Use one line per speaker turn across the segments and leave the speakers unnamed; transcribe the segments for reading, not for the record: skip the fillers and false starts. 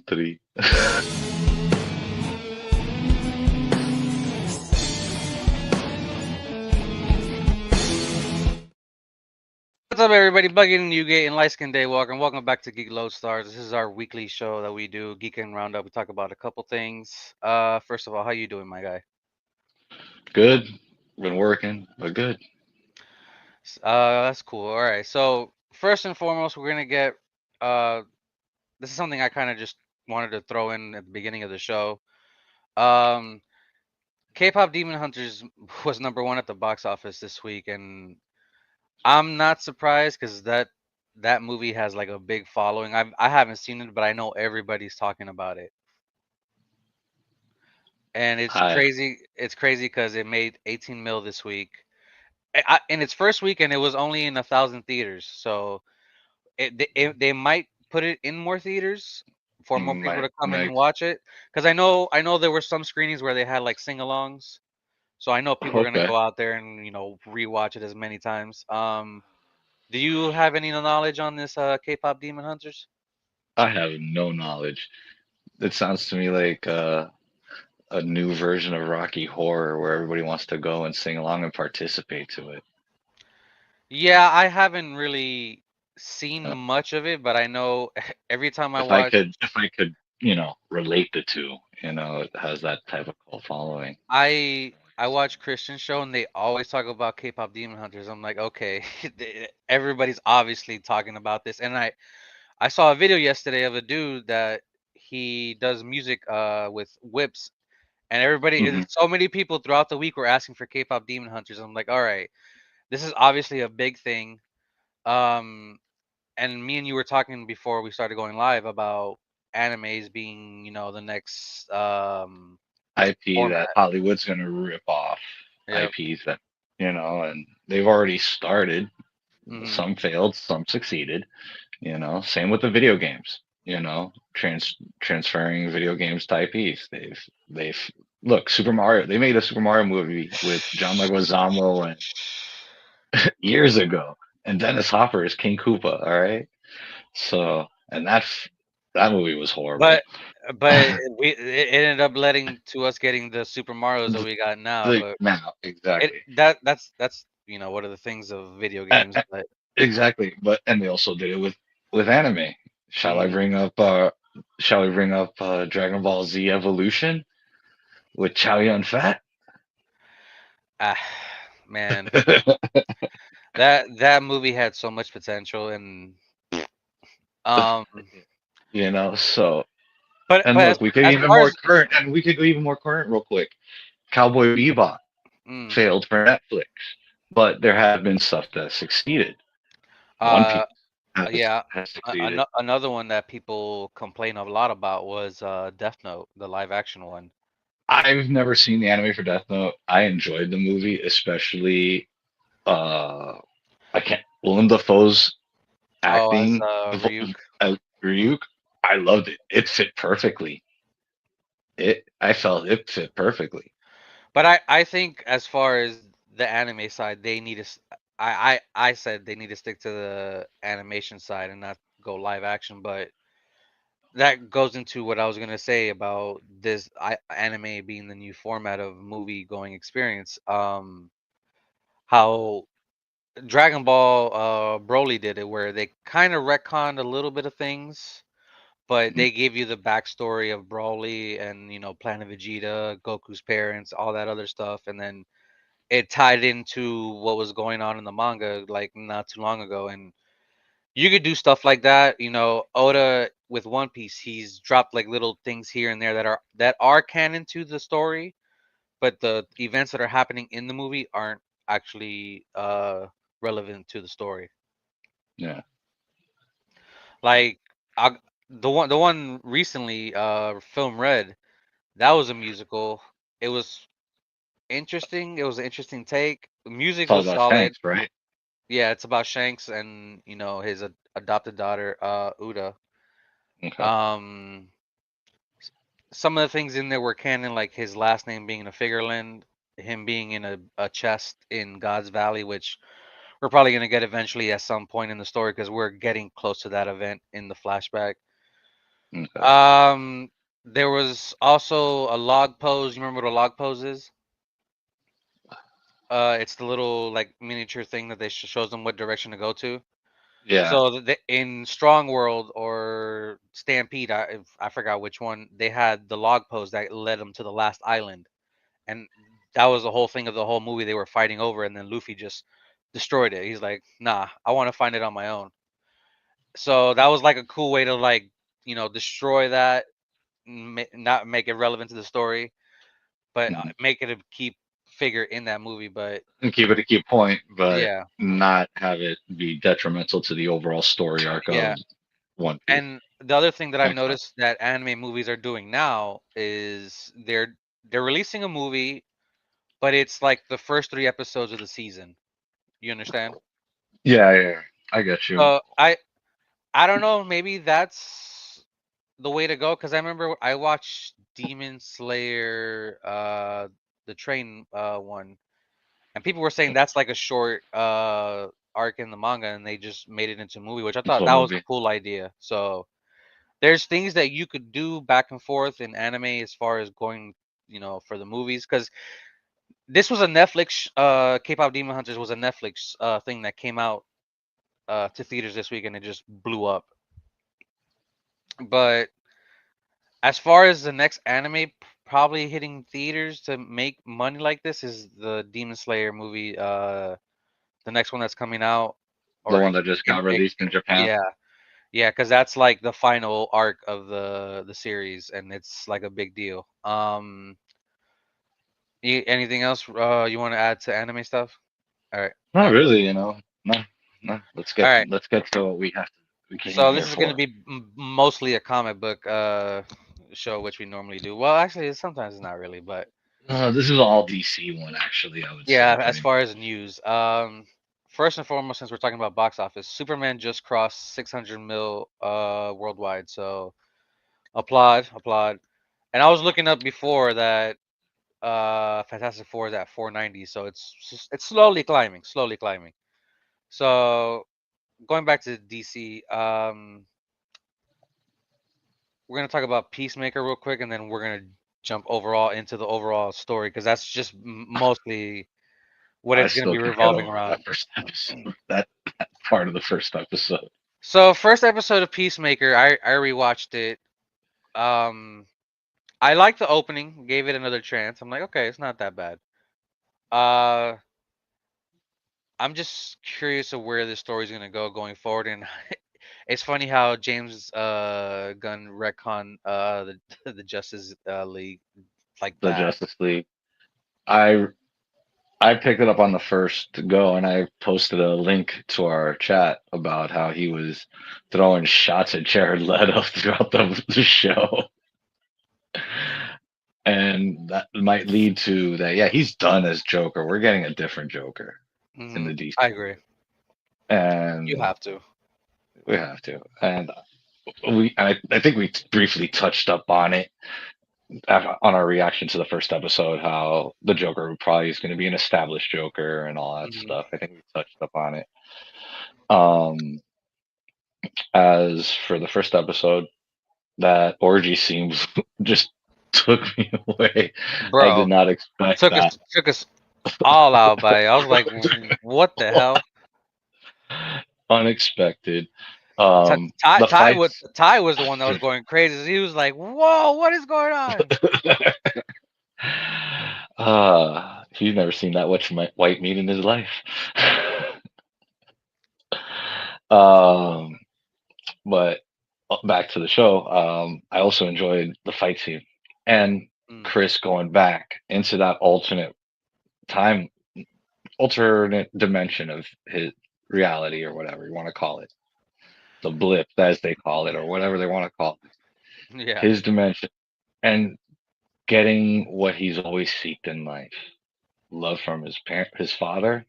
three.
What's up, everybody? Bugging Newgate and Light Skin Daywalker, and welcome back to Geek Lodestars. This is our weekly show that we do, Geek and Roundup. We talk about a couple things. First of all, how you doing, my guy?
Good. Been working, but good.
That's cool. All right. So first and foremost, we're gonna get. Uh, this is something I kind of just wanted to throw in at the beginning of the show. Um, K-pop Demon Hunters was number one at the box office this week, and I'm not surprised because that movie has like a big following. I haven't seen it, but I know everybody's talking about it. And it's
I
crazy. It's crazy because it made 18 mil this week. In its first week, and it was only in 1,000 theaters. So they might put it in more theaters for more people
might
to come in and
make
watch it. Because I know there were some screenings where they had like sing-alongs. So I know people are gonna
okay.
go out there and rewatch it as many times. Do you have any knowledge on this K-pop Demon Hunters?
I have no knowledge. It sounds to me like a new version of Rocky Horror where everybody wants to go and sing along and participate to it.
Yeah, I haven't really seen
Uh,
much of it, but I know every time I
if I
watch.
could, if I could, relate the two, it has that type of cult following.
I watch Christian show and they always talk about K-pop Demon Hunters. I'm like, okay, everybody's obviously talking about this. And I saw a video yesterday of a dude that he does music with whips, and
Hmm.
so many people throughout the week were asking for K-pop Demon Hunters. I'm like, all right, this is obviously a big thing. Um, and me and you were talking before we started going live about animes being, the next
IP that
format.
Hollywood's gonna rip off
Yep.
IPs that and they've already started.
Hmm.
Some failed, some succeeded. Same with the video games. Transferring video games to IPs. They've look Super Mario. They made a Super Mario movie with John Leguizamo and years ago, and Dennis Hopper is King Koopa. All right, so and that movie was horrible.
But it ended up letting to us getting the Super Mario's that
The,
we got now. But
now
it
exactly.
that's one of the things of video
Uh,
games.
uh,
But
exactly, but and they also did it with anime. Shall I
mhm.
bring up uh shall we bring up Dragon Ball Z Evolution with Chow Yun Fat?
Ah, man, that movie had so much potential, and um,
So
but
and look, we could
as
even
far
more
as
current and we could go even more current real quick. Cowboy Bebop
mm,
failed for Netflix, but there have been stuff that succeeded. One
uh
Piece
yeah,
has succeeded.
another one that people complain a lot about was Death Note, the live action one.
I've never seen the anime for Death Note. I enjoyed the movie, especially uh I can't Willem Dafoe's
Oh, as
acting
Ryuk.
as Ryuk. I loved it. It fit perfectly. I felt it fit perfectly.
But I think as far as the anime side, they need to. I said they need to stick to the animation side and not go live action. But that goes into what I was gonna say about this anime being the new format of movie going experience. How Dragon Ball Broly did it, where they kind of retconned a little bit of things, but
Mhm.
they gave you the backstory of Broly and Planet Vegeta, Goku's parents, all that other stuff, and then it tied into what was going on in the manga like not too long ago. And you could do stuff like that. Oda with One Piece, he's dropped like little things here and there that are canon to the story, but the events that are happening in the movie aren't actually relevant to the story.
Yeah.
Like I, the one recently, film Red, that was a musical. It was interesting. It was an interesting take. The music
It's all
was
about
solid.
Shanks, right?
Yeah, it's about Shanks and his adopted daughter, Uda.
Okay.
Um, s- some of the things in there were canon, like his last name being a Figureland, him being in a chest in God's Valley, which we're probably gonna get eventually at some point in the story because we're getting close to that event in the flashback.
Okay.
Um, there was also a log pose. You remember what a log pose is? It's the little like miniature thing that they shows them what direction to go to.
Yeah.
So in Strong World or Stampede, I forgot which one, they had the log pose that led them to the last island, and that was the whole thing of the whole movie. They were fighting over, and then Luffy just destroyed it. He's like, "Nah, I want to find it on my own." So that was like a cool way to like destroy that, not make it relevant to the story, but
Mhm.
make it a key figure in that movie. But
And keep it a key point, but
yeah,
not have it be detrimental to the overall story arc
yeah.
of One Piece.
And the other thing that I've
Makes sense.
noticed that anime movies are doing now is they're releasing a movie, but it's like the first 3 episodes of the season. You understand?
Yeah, yeah, yeah. I get you.
So I don't know, maybe that's the way to go, because I remember I watched Demon Slayer, the train one, and people were saying that's like a short arc in the manga, and they just made it into a movie, which I thought
Into a
that was a
movie.
cool idea. So there's things that you could do back and forth in anime as far as going, for the movies, because this was a Netflix. K-pop Demon Hunters was a Netflix thing that came out to theaters this week, and it just blew up. But as far as the next anime probably hitting theaters to make money like this is the Demon Slayer movie. The next one that's coming out,
The
or
one that just got released in Japan.
yeah, yeah, because that's like the final arc of the series, and it's like a big deal. Anything else you want to add to anime stuff? All right,
Not
no,
really, No, no.
all right.
Let's get to what we came
So
here
this is going to
for.
be mostly a comic book show, which we normally do. Well, actually, sometimes it's not really, but
This is all DC one, actually. I would say
yeah. As
pretty much.
far as news, first and foremost, since we're talking about box office, Superman just crossed 600 mil worldwide. So applaud, applaud. And I was looking up before that Fantastic Four is at 490, so it's slowly climbing, slowly climbing. So going back to DC, we're gonna talk about Peacemaker real quick, and then we're gonna jump overall into the overall story, because that's just mostly what
I
it's gonna
still
be
can't get
revolving
over
around.
that first episode. That part of the first episode.
So first episode of Peacemaker, I rewatched it. Um, I liked the opening, gave it another chance. I'm like, okay, it's not that bad. Uh, I'm just curious of where this story's gonna go going forward, and it's funny how James Gunn retcon the the Justice League like
The
that.
Justice League. I I picked it up on the first go, and I posted a link to our chat about how he was throwing shots at Jared Leto throughout the show, and that might lead to that. Yeah, he's done as Joker. We're getting a different Joker in the
I
DC,
agree. You
and
have to.
we have to. And I think we briefly touched up on it on our reaction to the first episode, how the Joker probably is going to be an established Joker and all that
Hmm.
stuff. I think we touched up on it. Um, as for the first episode, that orgy scene just took me away. I did
Bro,
not expect
took
that.
us took us all out by I was like, what the hell?
Unexpected.
Ty,
The
Ty was
fights.
Ty was the one that was going crazy. He was like, "Whoa, what is going on?"
He's never seen that much white meat in his life. um, but back to the show. I also enjoyed the fight scene and
Mm,
Chris going back into that time, alternate dimension of his reality or whatever you want to call it, the blip as they call it or whatever they want to call it,
yeah,
his dimension, and getting what he's always seeked in life: love from his father,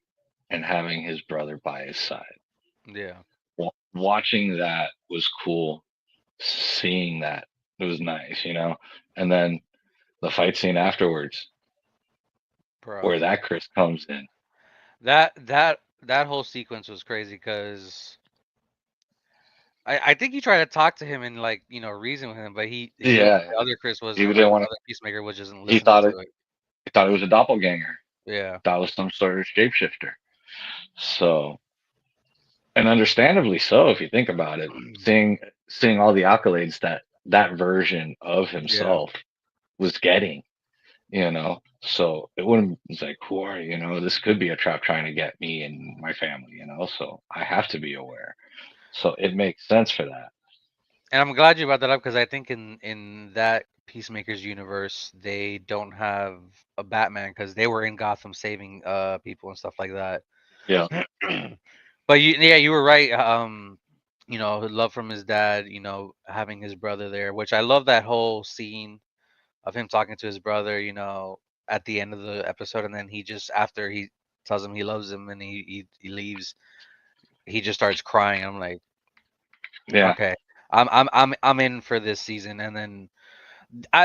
and having his brother by his side.
yeah,
Watching that was cool. Seeing that, it was nice. And then the fight scene afterwards,
bro.
where that Chris comes in.
That whole sequence was crazy because I think he tried to talk to him and like reason with him, but
Yeah,
the other Chris
he
wasn't, or
didn't
the
want to.
other Peacemaker was just
He
listening
thought
to
it.
it.
He thought it was a doppelganger.
Yeah.
That was some sort of shapeshifter. So, and understandably so, if you think about it, seeing all the accolades that that version of
Yeah.
himself was getting, so it wouldn't. It's like, who are you? This could be a trap trying to get me and my family. So I have to be aware. So it makes sense for that.
And I'm glad you brought that up because I think in that Peacemaker's universe they don't have a Batman because they were in Gotham saving people and stuff like that.
Yeah.
But yeah, you were right. Love from his dad. Having his brother there, which I love that whole scene of him talking to his brother. At the end of the episode, and then he just after he tells him he loves him and he leaves, he just starts crying. I'm like,
Yeah.
okay, I'm in for this season. And then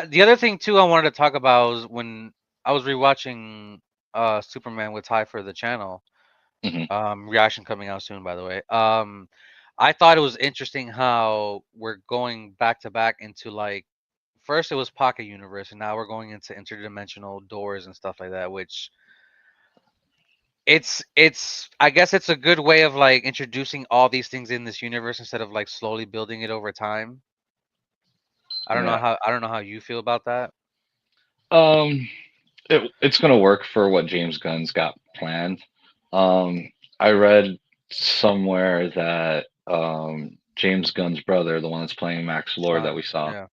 the other thing too I wanted to talk about was when I was rewatching Superman with Ty for the channel.
Hmm.
Reaction coming out soon, by the way. I thought it was interesting how we're going back to back into like first it was Pocket Universe, and now we're going into interdimensional doors and stuff like that, which it's I guess it's a good way of like introducing all these things in this universe instead of like slowly building it over time.
Yeah.
I don't know how you feel about that.
Um, it's gonna work for what James Gunn's got planned. I read somewhere that James Gunn's brother, the one that's playing Max Lord that
Sean,
we saw,
yeah.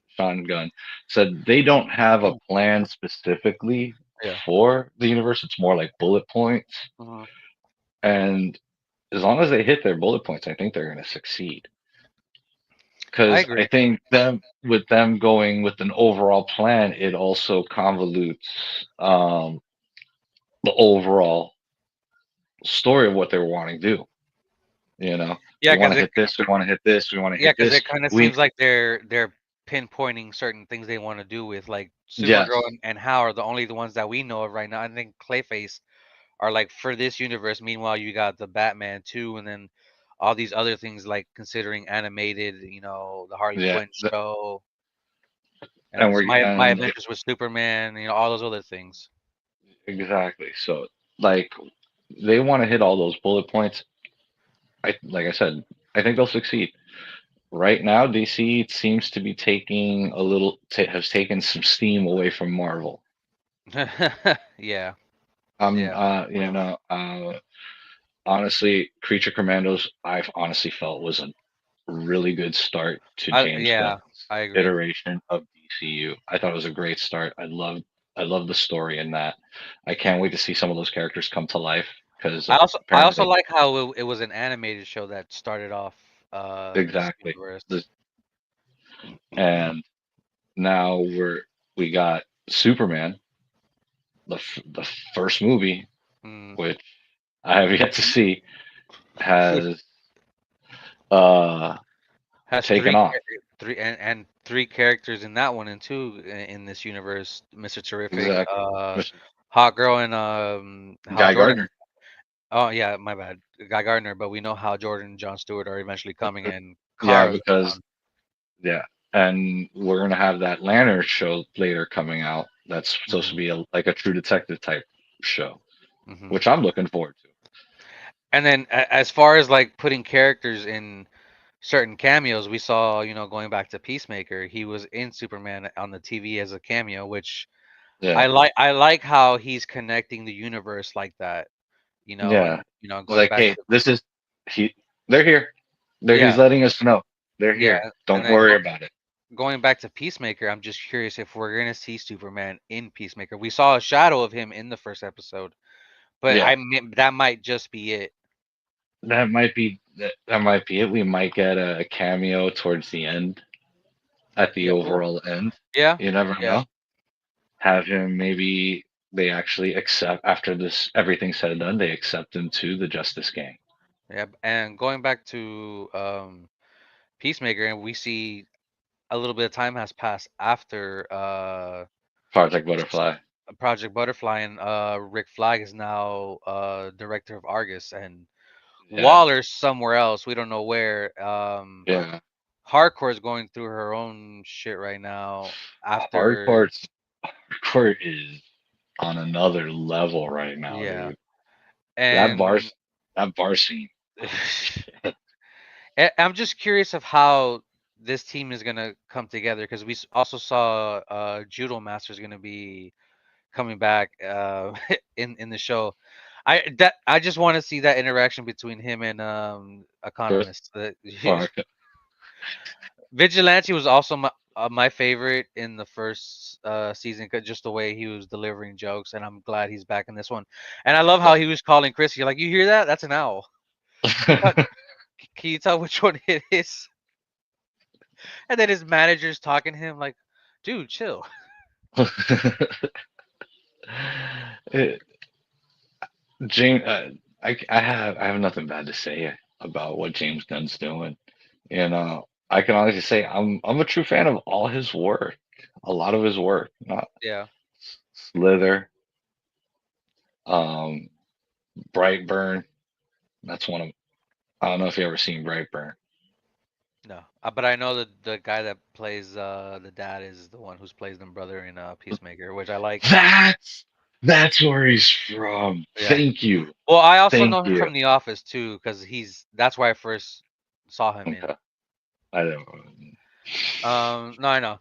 Sean Gunn, said they don't have a plan specifically
Yeah.
for the universe. It's more like bullet points,
Hmm.
and as long as they hit their bullet points, I think they're gonna succeed.
I
Because I
agree.
think them going with an overall plan, it also convolutes the overall story of what they were wanting to do. You know,
Yeah,
we want
because
to hit this, we want to hit this, we want to
yeah,
hit
because
this.
it kind of
We
seems like they're pinpointing certain things they want to do with like Supergirl
Yes,
and Hal are the only the ones that we know of right now. I think Clayface are like for this universe. Meanwhile, you got the Batman too, and then all these other things like considering animated, the Harley
yeah,
Quinn show, and
and
it's
we're
my
and
Adventures with Superman, all those other things.
exactly. So like they want to hit all those bullet points. Like I said, I think they'll succeed. Right now, DC seems to be taking a little has taken some steam away from Marvel.
Yeah,
Um,
yeah.
uh, you know, honestly, Creature Commandos, I've honestly felt was a really good start to James
Yeah,
Gunn's
I agree.
iteration of DCU. I thought it was a great start. I love the story in that. I can't wait to see some of those characters come to life because
I also
apparently,
like how it was an animated show that started off this
exactly.
universe.
This, and now we got Superman, the first movie,
Mm.
which I have yet to see, has uh
Has
taken off.
three and three characters in that one and two in this universe. Mr. Terrific,
Exactly.
Hot Girl, and Hal
Guy
Jordan.
Gardner.
Oh yeah, my bad, Guy Gardner. But we know Hal Jordan and John Stewart are eventually coming, and
Yeah,
Kara's
because
around.
yeah, and we're gonna have that Lantern show later coming out. That's supposed to
Hmm.
be like a True Detective type show,
Hmm.
which I'm looking forward to.
And then as far as like putting characters in certain cameos, we saw, going back to Peacemaker, he was in Superman on the TV as a cameo, which
Yeah,
I like how he's connecting the universe like that,
yeah.
and going
Like,
back
hey,
to
this is he. They're here. He's
yeah,
letting us know they're
yeah,
here.
and
Don't
then
worry about it.
going back to Peacemaker, I'm just curious if we're gonna see Superman in Peacemaker. We saw a shadow of him in the first episode, but
Yeah,
that might just be it.
that might be it. We might get a cameo towards the end, at the
Yeah, well,
overall end.
yeah,
You never
yeah,
know. Have him maybe they actually accept after this everything's said and done. They accept him to the Justice Gang.
yeah. And going back to Peacemaker, and we see a little bit of time has passed after
Project Butterfly.
Project Butterfly, and Rick Flag is now director of Argus, and
Yeah,
Waller's somewhere else. We don't know where.
yeah.
Hardcore's going through her own shit right now. After
Hardcore, hardcore is on another level right now,
yeah,
dude. That bar,
and
that bar scene. Holy shit.
I'm just curious of how this team is gonna come together because we also saw Judo Master's gonna be coming back in the show. I just want to see that interaction between him and
Chris
Economist.
Park.
Vigilante was also my favorite in the first season, 'cause just the way he was delivering jokes, and I'm glad he's back in this one. And I love how he was calling Chris. You're like, you hear that? That's an owl. Can you tell, can you tell which one it is? And then his manager's talking to him like, dude, chill.
It- James, I have nothing bad to say about what James Gunn's doing. You know, I can honestly say I'm a true fan of all his work, a lot of his work. Not
Yeah,
Slither, um, Brightburn. That's one of. I don't know if you ever seen Brightburn.
no, but I know that the guy that plays the dad is the one who's plays them brother in Peacemaker, which I like.
That's where he's from.
Yeah.
Thank you,
Well, I also
thank
know him
you.
from The Office too, because that's where I first saw him in.
Okay, I don't.
No, I know.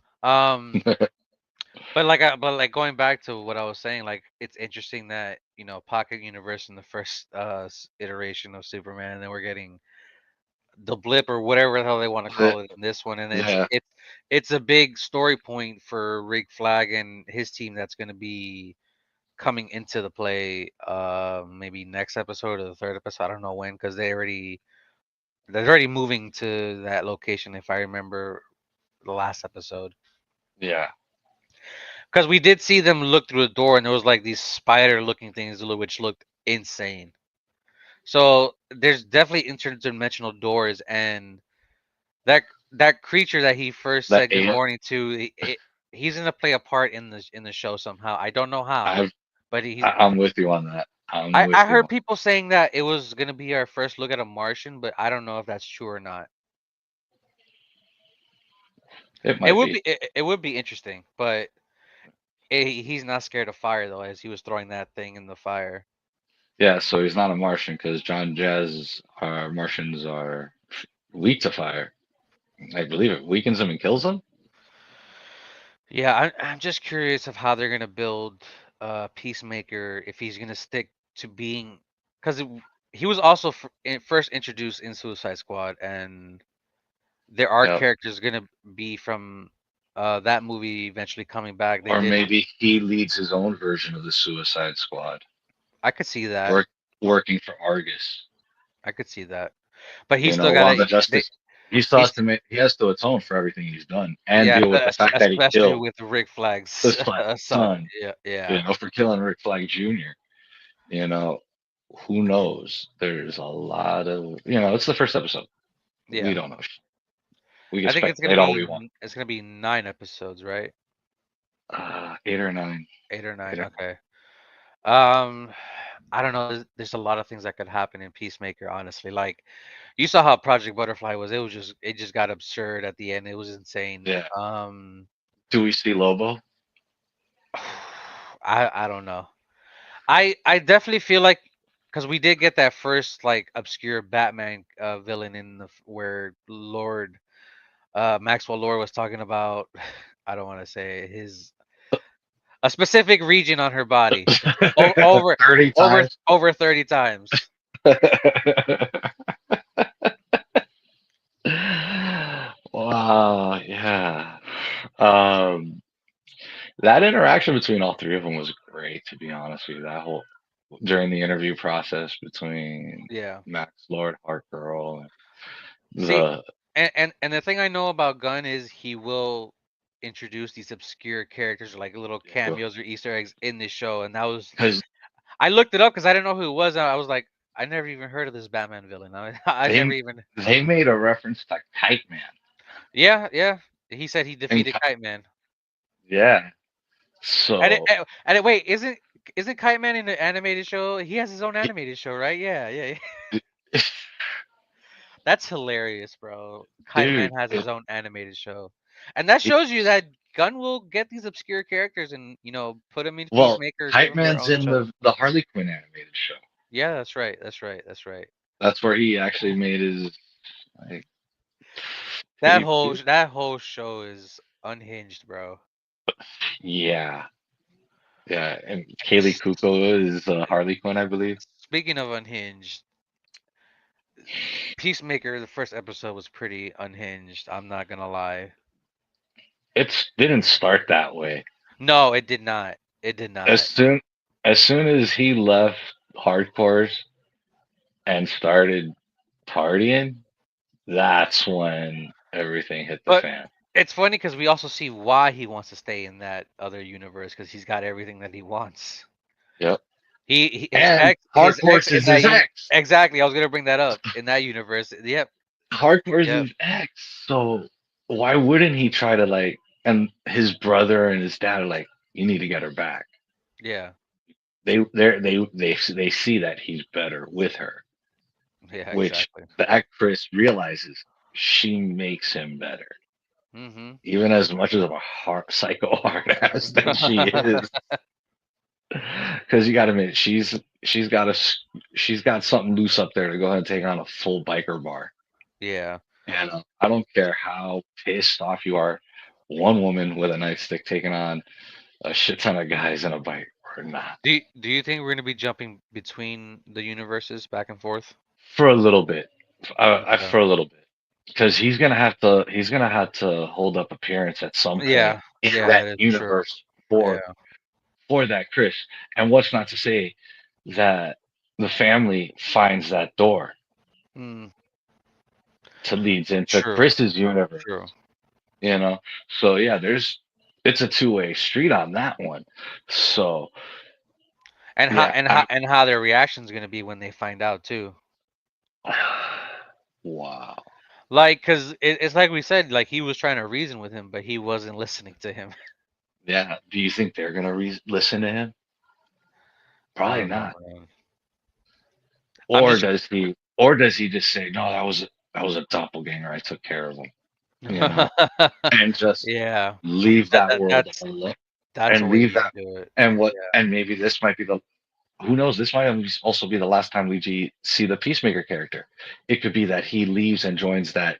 But like going back to what I was saying, like it's interesting that Pocket Universe in the first iteration of Superman, and then we're getting the blip or whatever the hell they want to call it in this one, and
Yeah,
it's a big story point for Rick Flag and his team that's going to be coming into the play maybe next episode or the third episode. I don't know when, because they're already moving to that location, if I remember the last episode.
yeah.
Because we did see them look through the door, and there was like these spider-looking things, which looked insane. So there's definitely interdimensional doors, and that that creature that he first
That
said good
AI.
morning to, he's gonna play a part in the show somehow. I don't know how,
I've,
but he.
I'm with you on that. I'm
I
with you
heard
on.
people saying that it was gonna be our first look at a Martian, but I don't know if that's true or not.
It
It
might
would
be.
be it would be interesting, but he's not scared of fire though, as he was throwing that thing in the fire.
Yeah, so he's not a Martian because John Jazz Martians are weak to fire. I believe it weakens them and kills them.
Yeah, I'm just curious of how they're gonna build Peacemaker if he's gonna stick to being because he was also first introduced in Suicide Squad, and there are
Yep.
characters gonna be from that movie eventually coming back. They
Or
did.
maybe he leads his own version of the Suicide Squad,
I could see that.
work working for Argus.
I could see that. But he
You
still
know, while
gotta.
the
They,
Justice he still has
he's
to he has to atone for everything he's done and
yeah,
deal with the fact that he
especially
killed
with Rick Flag's
his Flag
son.
son.
Yeah, yeah,
You know, for killing Rick Flag Jr. You know, who knows? There's a lot of it's the first episode. We
yeah.
don't know. We can
I think
speculate all we want.
it's gonna be 9 episodes, right?
8 or 9.
8 or 9.
8 or
Okay. Um, I don't know. There's a lot of things that could happen in Peacemaker, honestly. Like you saw how Project Butterfly was. It just got absurd at the end. It was insane.
Yeah. Do we see Lobo?
I don't know. I definitely feel like because we did get that first like obscure Batman villain in where Lord Maxwell Lord was talking about. I don't want to say his a specific region on her body over
30 times.
over 30 times.
Wow, yeah. Um, that interaction between all three of them was great, to be honest with you. That whole during the interview process between
Yeah.
Max Lord, Heart Girl, and
See,
the
and the thing I know about Gunn is he will introduce these obscure characters or like little cameos or Easter eggs in this show, and that was
because
I looked it up because I didn't know who it was. And I was like, I never even heard of this Batman villain. I never
they
even.
they made a reference to Kite Man.
Yeah, yeah. He said he
And
defeated Kite Man.
yeah, so
Wait, isn't Kite Man in the animated show? He has his own animated show, right? Yeah, yeah. That's hilarious, bro. Kite Man
Dude,
has his own animated show, and that shows you that Gunn will get these obscure characters and put them in
well,
Peacemaker, give
Hype
them their
Man's
own
in
show.
the Harley Quinn animated show.
Yeah, that's right. That's right. That's right.
That's where he actually made his like debut.
That whole show is unhinged, bro.
Yeah, yeah, and Kaylee
S-
Kuko is Harley Quinn, I believe.
Speaking of unhinged, Peacemaker, the first episode was pretty unhinged. I'm not gonna lie.
It didn't start that way.
No, it did not. It did
As
not.
soon as soon as he left hardcores and started partying, that's when everything hit the
But
fan.
it's funny because we also see why he wants to stay in that other universe because he's got everything that he wants.
Yep.
His
And
ex
hardcores
in
is his ex.
exactly. I was gonna bring that up in that universe. Yep,
Hardcore's
yep,
his ex. So why wouldn't he try to like? And his brother and his dad are like, you need to get her back.
yeah,
They see that he's better with her,
yeah,
which
exactly.
the actress realizes she makes him better,
Mm-hmm.
even as much of a psycho hard ass that she is. Because you got to admit, she's got something loose up there to go ahead and take on a full biker bar.
Yeah.
And I don't care how pissed off you are, one woman with a nightstick taking on a shit ton of guys in a bike or not
Do you think we're gonna be jumping between the universes back and forth?
for a little bit.
Okay.
For a little bit, because he's gonna have to hold up appearance at some point
Yeah,
in
yeah,
that
that is true.
universe
Yeah.
for that Chris. And what's not to say that the family finds that door
Mm,
to leads into
true.
Chris's universe,
True.
you know? So yeah, it's a two-way street on that one. So yeah,
And how their reaction's gonna be when they find out too.
wow.
Like, cause it's like we said, like he was trying to reason with him, but he wasn't listening to him.
Yeah. Do you think they're gonna listen to him?
I
Probably
don't know,
not.
man. I'm
Or
just
does he? Or does he just say, "No, that was a doppelganger. I took care of him," you know, and just
yeah.
leave
That,
that
that
world
that's
alone,
that's a
and
way
leave
you
that.
could do it.
And what?
Yeah.
And maybe this might be the. Who knows? This might also be the last time we see the Peacemaker character. It could be that he leaves and joins that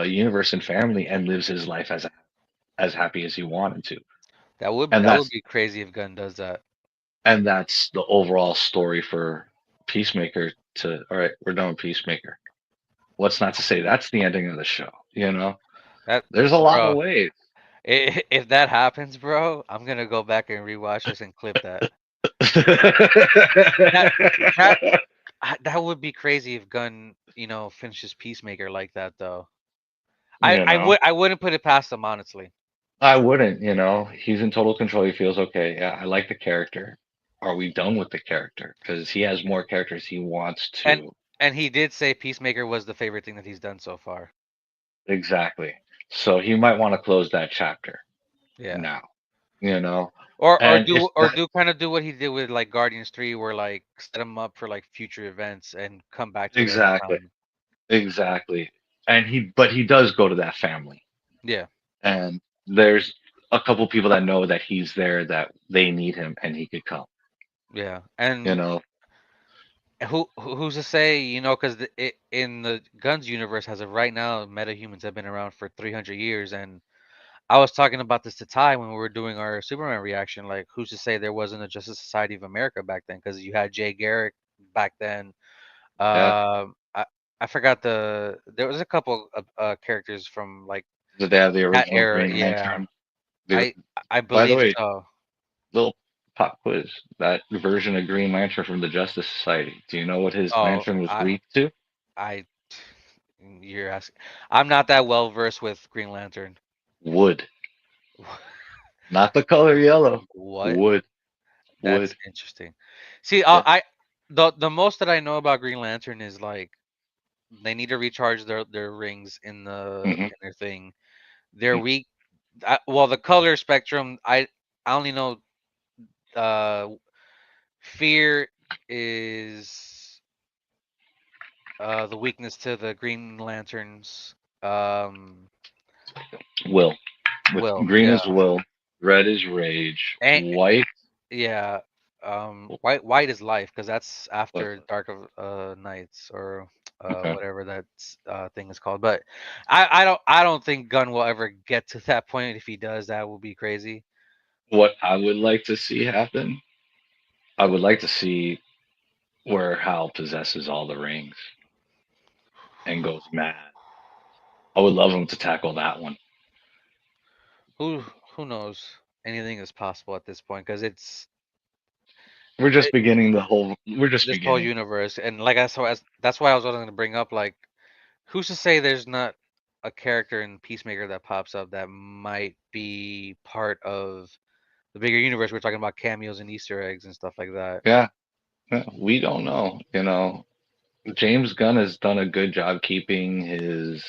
universe and family and lives his life as happy as he wanted to. And
That would be crazy if Gunn does that.
that's the overall story for Peacemaker. To all right, we're done with Peacemaker. What's not to say that's the ending of the show? You know,
That
there's a lot of
bro,
ways.
if that happens, bro, I'm gonna go back and rewatch this and clip that. That that that would be crazy if Gunn, finishes Peacemaker like that though.
you know,
I wouldn't put it past him honestly.
I wouldn't. You know, he's in total control. He feels okay. Yeah, I like the character. Are we done with the character? Because he has more characters he wants
And
to.
and he did say Peacemaker was the favorite thing that he's done so far.
Exactly. So he might want to close that chapter
Yeah.
now. You know,
Or
and if
do
that
kind of do what he did with like Guardians 3 where like set him up for like future events and come back to it
exactly,
anytime.
exactly, and but he does go to that family,
Yeah.
and there's a couple people that know that he's there, that they need him, and he could come.
Yeah.
You
And
know,
who's to say, cuz in the Guns universe as of right now, metahumans have been around for 300 years and I was talking about this to Ty when we were doing our Superman reaction. Like, who's to say there wasn't a Justice Society of America back then? Because you had Jay Garrick back then.
yeah,
I forgot there was a couple of characters from like
did they have the
that
original
era.
Green
Yeah,
Lantern? The,
I I
by the
believe
way,
so.
little pop quiz. That version of Green Lantern from the Justice Society. Do you know what his
Oh,
lantern was leaked to?
I you're asking. I'm not that well versed with Green Lantern.
Wood, not the color yellow.
What?
Wood,
That's
wood.
interesting. See,
Yeah.
the most that I know about Green Lantern is like they need to recharge their rings
Hmm.
in their thing. They're weak. Well, the color spectrum, I only know uh fear is the weakness to the Green Lanterns. Um,
Will. With
Will,
green
yeah,
is will, red is rage,
and
white.
yeah, white is life because that's
What?
after Dark of Nights or
Okay.
whatever that thing is called. But I don't think Gunn will ever get to that point. If he does, that will be crazy.
What I would like to see happen, I would like to see where Hal possesses all the rings and goes mad. I would love him to tackle that one.
Who who knows? Anything is possible at this point because it's
We're just
it,
beginning the whole. We're just
this whole
beginning.
universe, and like that's why I was going to bring up like who's to say there's not a character in Peacemaker that pops up that might be part of the bigger universe. We're talking about cameos and Easter eggs and stuff like that.
Yeah, yeah, we don't know. James Gunn has done a good job keeping his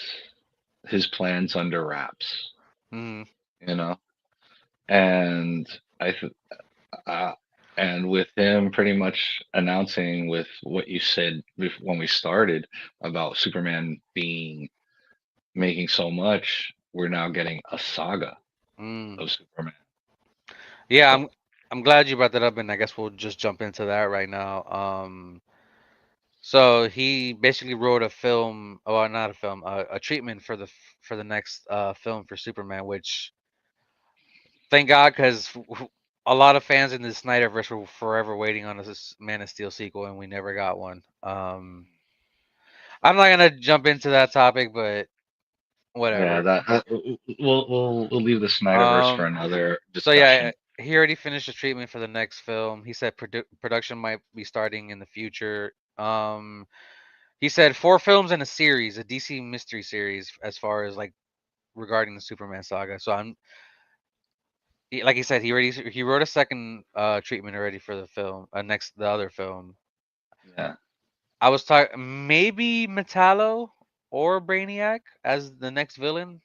plans under wraps.
Mm,
You know, and I th- uh, and with him pretty much announcing with what you said when we started about Superman being making so much, we're now getting a saga
mm.
of Superman.
Yeah,
So
I'm glad you brought that up, and I guess we'll just jump into that right now. So he basically wrote a film, well, not a film, a treatment for the next film for Superman, which thank God, because a lot of fans in the Snyderverse were forever waiting on this Man of Steel sequel, and we never got one. I'm not gonna jump into that topic, but
yeah,
whatever.
we'll leave the Snyderverse for
Um,
another
so yeah,
discussion.
he already finished the treatment for the next film. He said production might be starting in the future. He said 4 films and a series, a DC mystery series, as far as like regarding the Superman saga. So like he said, he wrote a second treatment already for the film, the other film.
Yeah,
I was talking maybe Metallo or Brainiac as the next villain,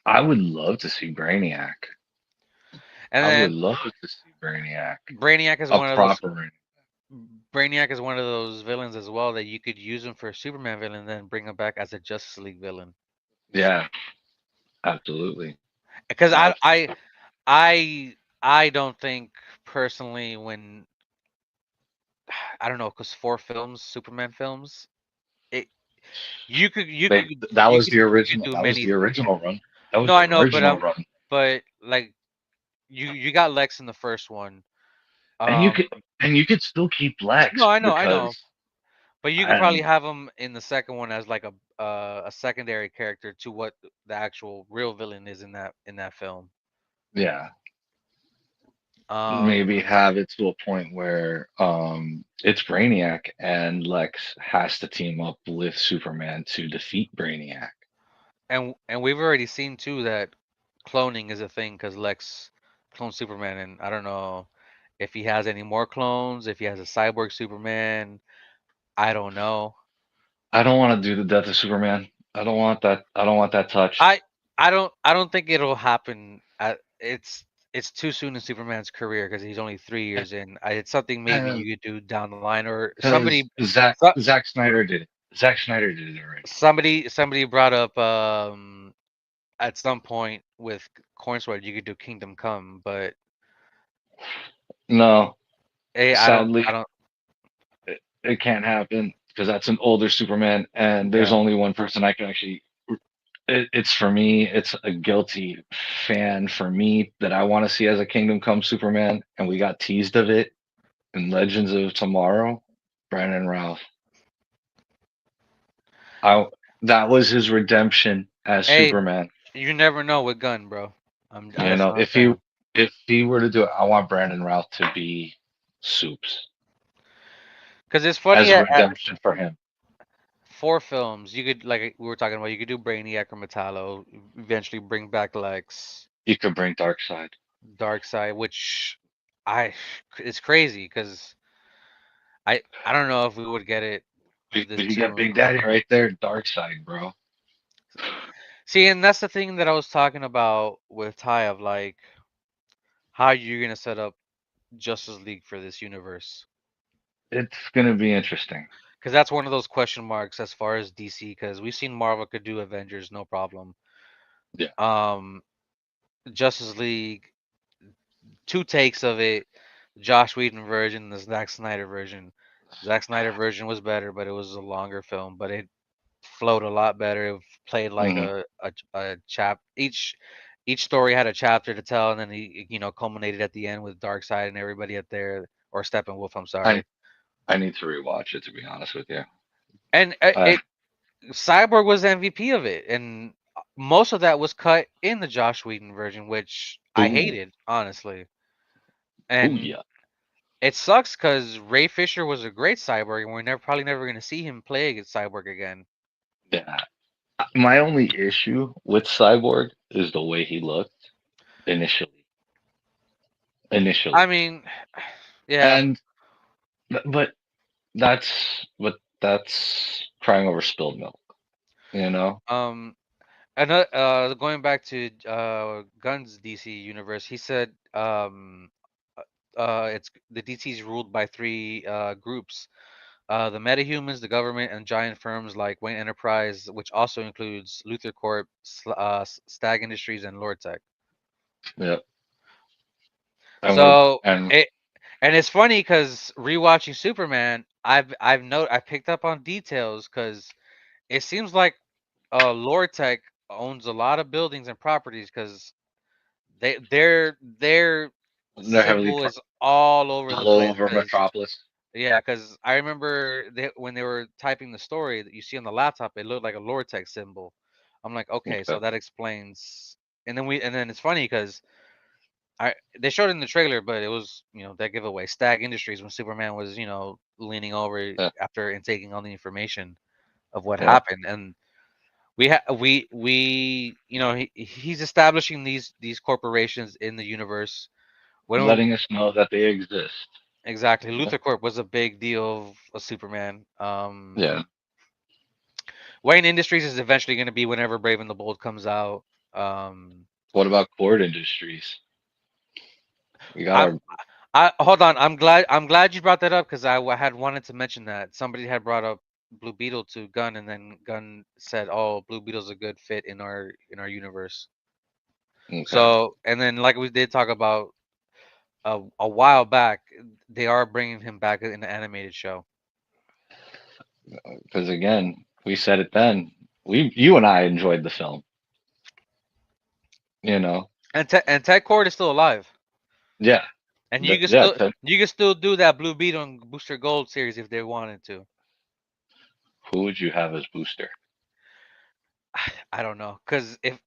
I would love to see Brainiac.
and
I would
then
love to see Brainiac,
Brainiac is
a
one of those
proper.
Brainiac is one of those villains as well that you could use him for a Superman villain, then bring him back as a Justice League villain.
Yeah, absolutely.
Because
Absolutely.
I don't think personally when I don't know, because 4 films, Superman films, it you could you
They,
could
that
you
was
could
the
you could
original.
do
That was
many.
the original run. That was
No,
the
I know, but
original run.
like you got Lex in the first one.
And you
Um,
could and you could still keep
no,
Lex
I know,
because
but you could probably
and
have him in the second one as like a secondary character to what the actual real villain is in that film.
yeah,
Um,
maybe have it to a point where it's Brainiac and Lex has to team up with Superman to defeat Brainiac.
and we've already seen too that cloning is a thing because Lex cloned Superman, and I don't know if he has any more clones, if he has a cyborg Superman. I don't know.
I don't want to do the death of Superman. I don't want that. I don't want that touched.
I I don't think it'll happen. It's too soon in Superman's career because he's only 3 years in. It's something maybe you could do down the line, or
Because Zack Snyder did it. Zack Snyder did it already.
somebody brought up at some point with Cornsword you could do Kingdom Come, but
No,
hey,
sadly,
I don't.
it can't happen because that's an older Superman, and there's
Yeah.
only one person I can actually. It's for me. It's a guilty fan for me that I want to see as a Kingdom Come Superman, and we got teased of it in Legends of Tomorrow. Brandon Routh. I that was his redemption as
Hey,
Superman.
you never know with Gun, bro.
You
That's
know,
what I'm saying.
if he were to do it, I want Brandon Routh to be Soups
Because it's funny
as a
at
redemption for him.
4 films, you could like we were talking about, you could do Brainiac or Metallo, eventually bring back Lex,
You could bring Darkseid.
Darkseid, which I it's crazy because I don't know if we would get it this
You got
soon.
Big Daddy right there, Darkseid, bro.
See, and that's the thing that I was talking about with Ty of like how you're gonna set up Justice League for this universe.
It's gonna be interesting.
because that's one of those question marks as far as DC. Because we've seen Marvel could do Avengers no problem.
Yeah.
Um, Justice League, two takes of it, Josh Whedon version, the Zack Snyder version. Zack Snyder version was better, but it was a longer film, but it flowed a lot better. It played like
Hmm.
a chap. Each story had a chapter to tell, and then he culminated at the end with Darkseid and everybody up there, or Steppenwolf. I'm
I
sorry.
I need to rewatch it, to be honest with you.
And
Uh,
it Cyborg was the MVP of it, and most of that was cut in the Josh Whedon version, which I
ooh,
hated honestly.
ooh,
And
yeah,
it sucks because Ray Fisher was a great cyborg, and we're probably never going to see him play a cyborg again.
yeah. My only issue with Cyborg is the way he looked initially.
I
Initially,
mean, yeah.
and but that's crying over spilled milk, you know.
Um, another going back to Gunn's DC universe, he said it's the DC is ruled by three groups: the metahumans, the government, and giant firms like Wayne Enterprise, which also includes Luther Corp, Stag Industries, and Lord Tech.
Yeah,
So
and
it and it's funny because rewatching Superman, I picked up on details because it seems like Lord Tech owns a lot of buildings and properties because their
they're heavily
symbol is all over the
all
place.
over
Because
Metropolis.
yeah, because I remember when they were typing the story that you see on the laptop, it looked like a Lord Tech symbol. I'm like, okay, so
Okay.
that explains. And then it's funny because I they showed it in the trailer, but it was that giveaway. Stag Industries when Superman was leaning over
Yeah,
after and taking all the information of what
yeah.
happened, and we he's establishing these corporations in the universe. When
Letting us know that they exist.
exactly,
Yeah.
Luther Corp was a big deal of a Superman.
Yeah.
Wayne Industries is eventually going to be whenever Brave and the Bold comes out. Um,
What about Cord Industries? We got
I'm
our.
I hold on. I'm glad you brought that up because had wanted to mention that somebody had brought up Blue Beetle to Gunn, and then Gunn said, "Oh, Blue Beetle's a good fit in our universe."
Okay.
So, and then like we did talk about a while back, they are bringing him back in the animated show.
Because again, we said it then. You and I enjoyed the film. You know.
And Ted Cord is still alive,
Yeah.
and
Yeah.
you can still do that Blue Beetle and Booster Gold series if they wanted to.
Who would you have as Booster?
I don't know, cause if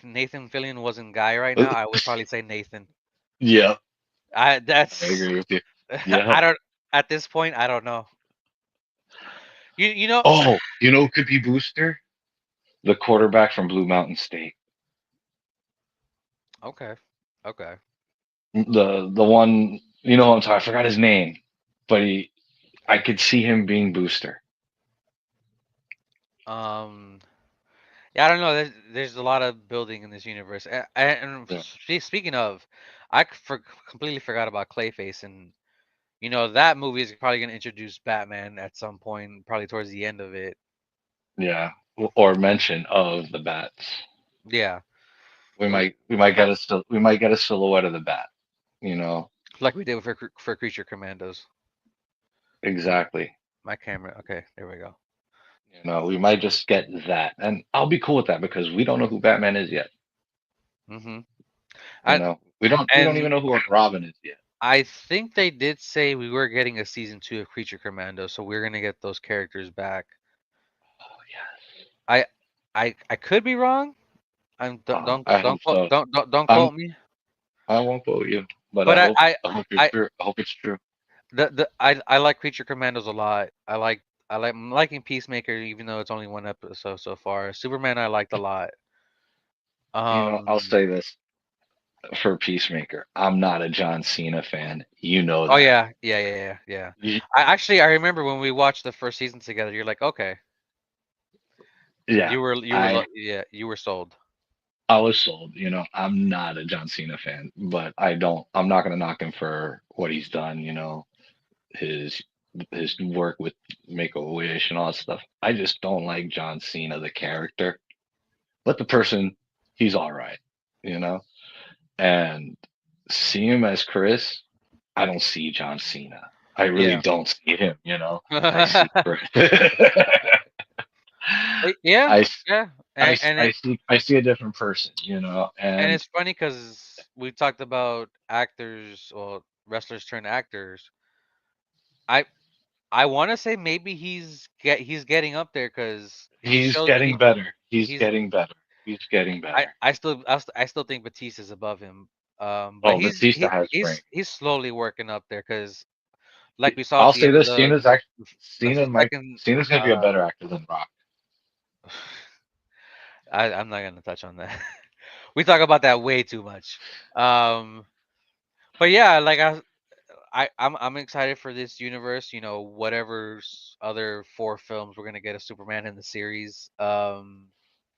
Nathan Fillion wasn't Guy right now, I would probably say Nathan.
Yeah.
I
I
that's
agree with you. Yeah.
I don't at this point I don't know. You know
Oh, you know who could be Booster? The quarterback from Blue Mountain State.
okay. Okay.
The one, you know what I'm talking. I forgot his name, but I could see him being Booster.
Um yeah, I don't know. There's a lot of building in this universe. And
Yeah.
speaking of, completely forgot about Clayface, and that movie is probably going to introduce Batman at some point, probably towards the end of it.
Yeah. Or mention of the bats.
Yeah.
We might get a silhouette of the bat. You know.
Like we did for Creature Commandos.
Exactly.
My camera. Okay, there we go.
You know, we might just get that, and I'll be cool with that because we don't know who Batman is yet.
Mhm.
You
I
know, we don't
and
even know who Robin is yet.
I think they did say we were getting a season 2 of Creature Commando, so we're going to get those characters back.
Oh yeah.
I I could be wrong. I'm
I hope so.
don't
I'm
quote me.
I won't quote you, but
But
I hope you're
I
true. I hope it's true.
I like Creature Commandos a lot. I'm liking Peacemaker even though it's only one episode so far. Superman I liked a lot.
You know, I'll
Um
say this for Peacemaker. I'm not a John Cena fan. You know
oh
that.
yeah.
You,
I remember when we watched the first season together. You're like, "Okay."
yeah,
You were sold.
I was sold. You know, I'm not a John Cena fan, but I'm not gonna knock him for what he's done. You know, his his work with Make a Wish and all that stuff. I just don't like John Cena the character, but the person, he's all right, you know. And see him as Chris, I don't see John Cena. I really
Yeah.
don't see him, you know. I see Chris.
Yeah,
I,
yeah, and
I see a different person, you know, and
it's funny because we talked about actors or wrestlers turned actors. I I want to say maybe he's getting up there because he
he's
shows
getting better. He's
he's
getting better. He's getting better.
I still think Batiste is above him. But
Oh, Batista has brain.
he's slowly working up there because like we saw at
I'll
the
say
end of
this: Cena's actually
the second.
Cena's gonna be a better actor than Rock.
I'm not gonna touch on that. We talk about that way too much. Um, but yeah, like I'm excited for this universe. You know, whatever other 4 films we're gonna get a Superman in the series.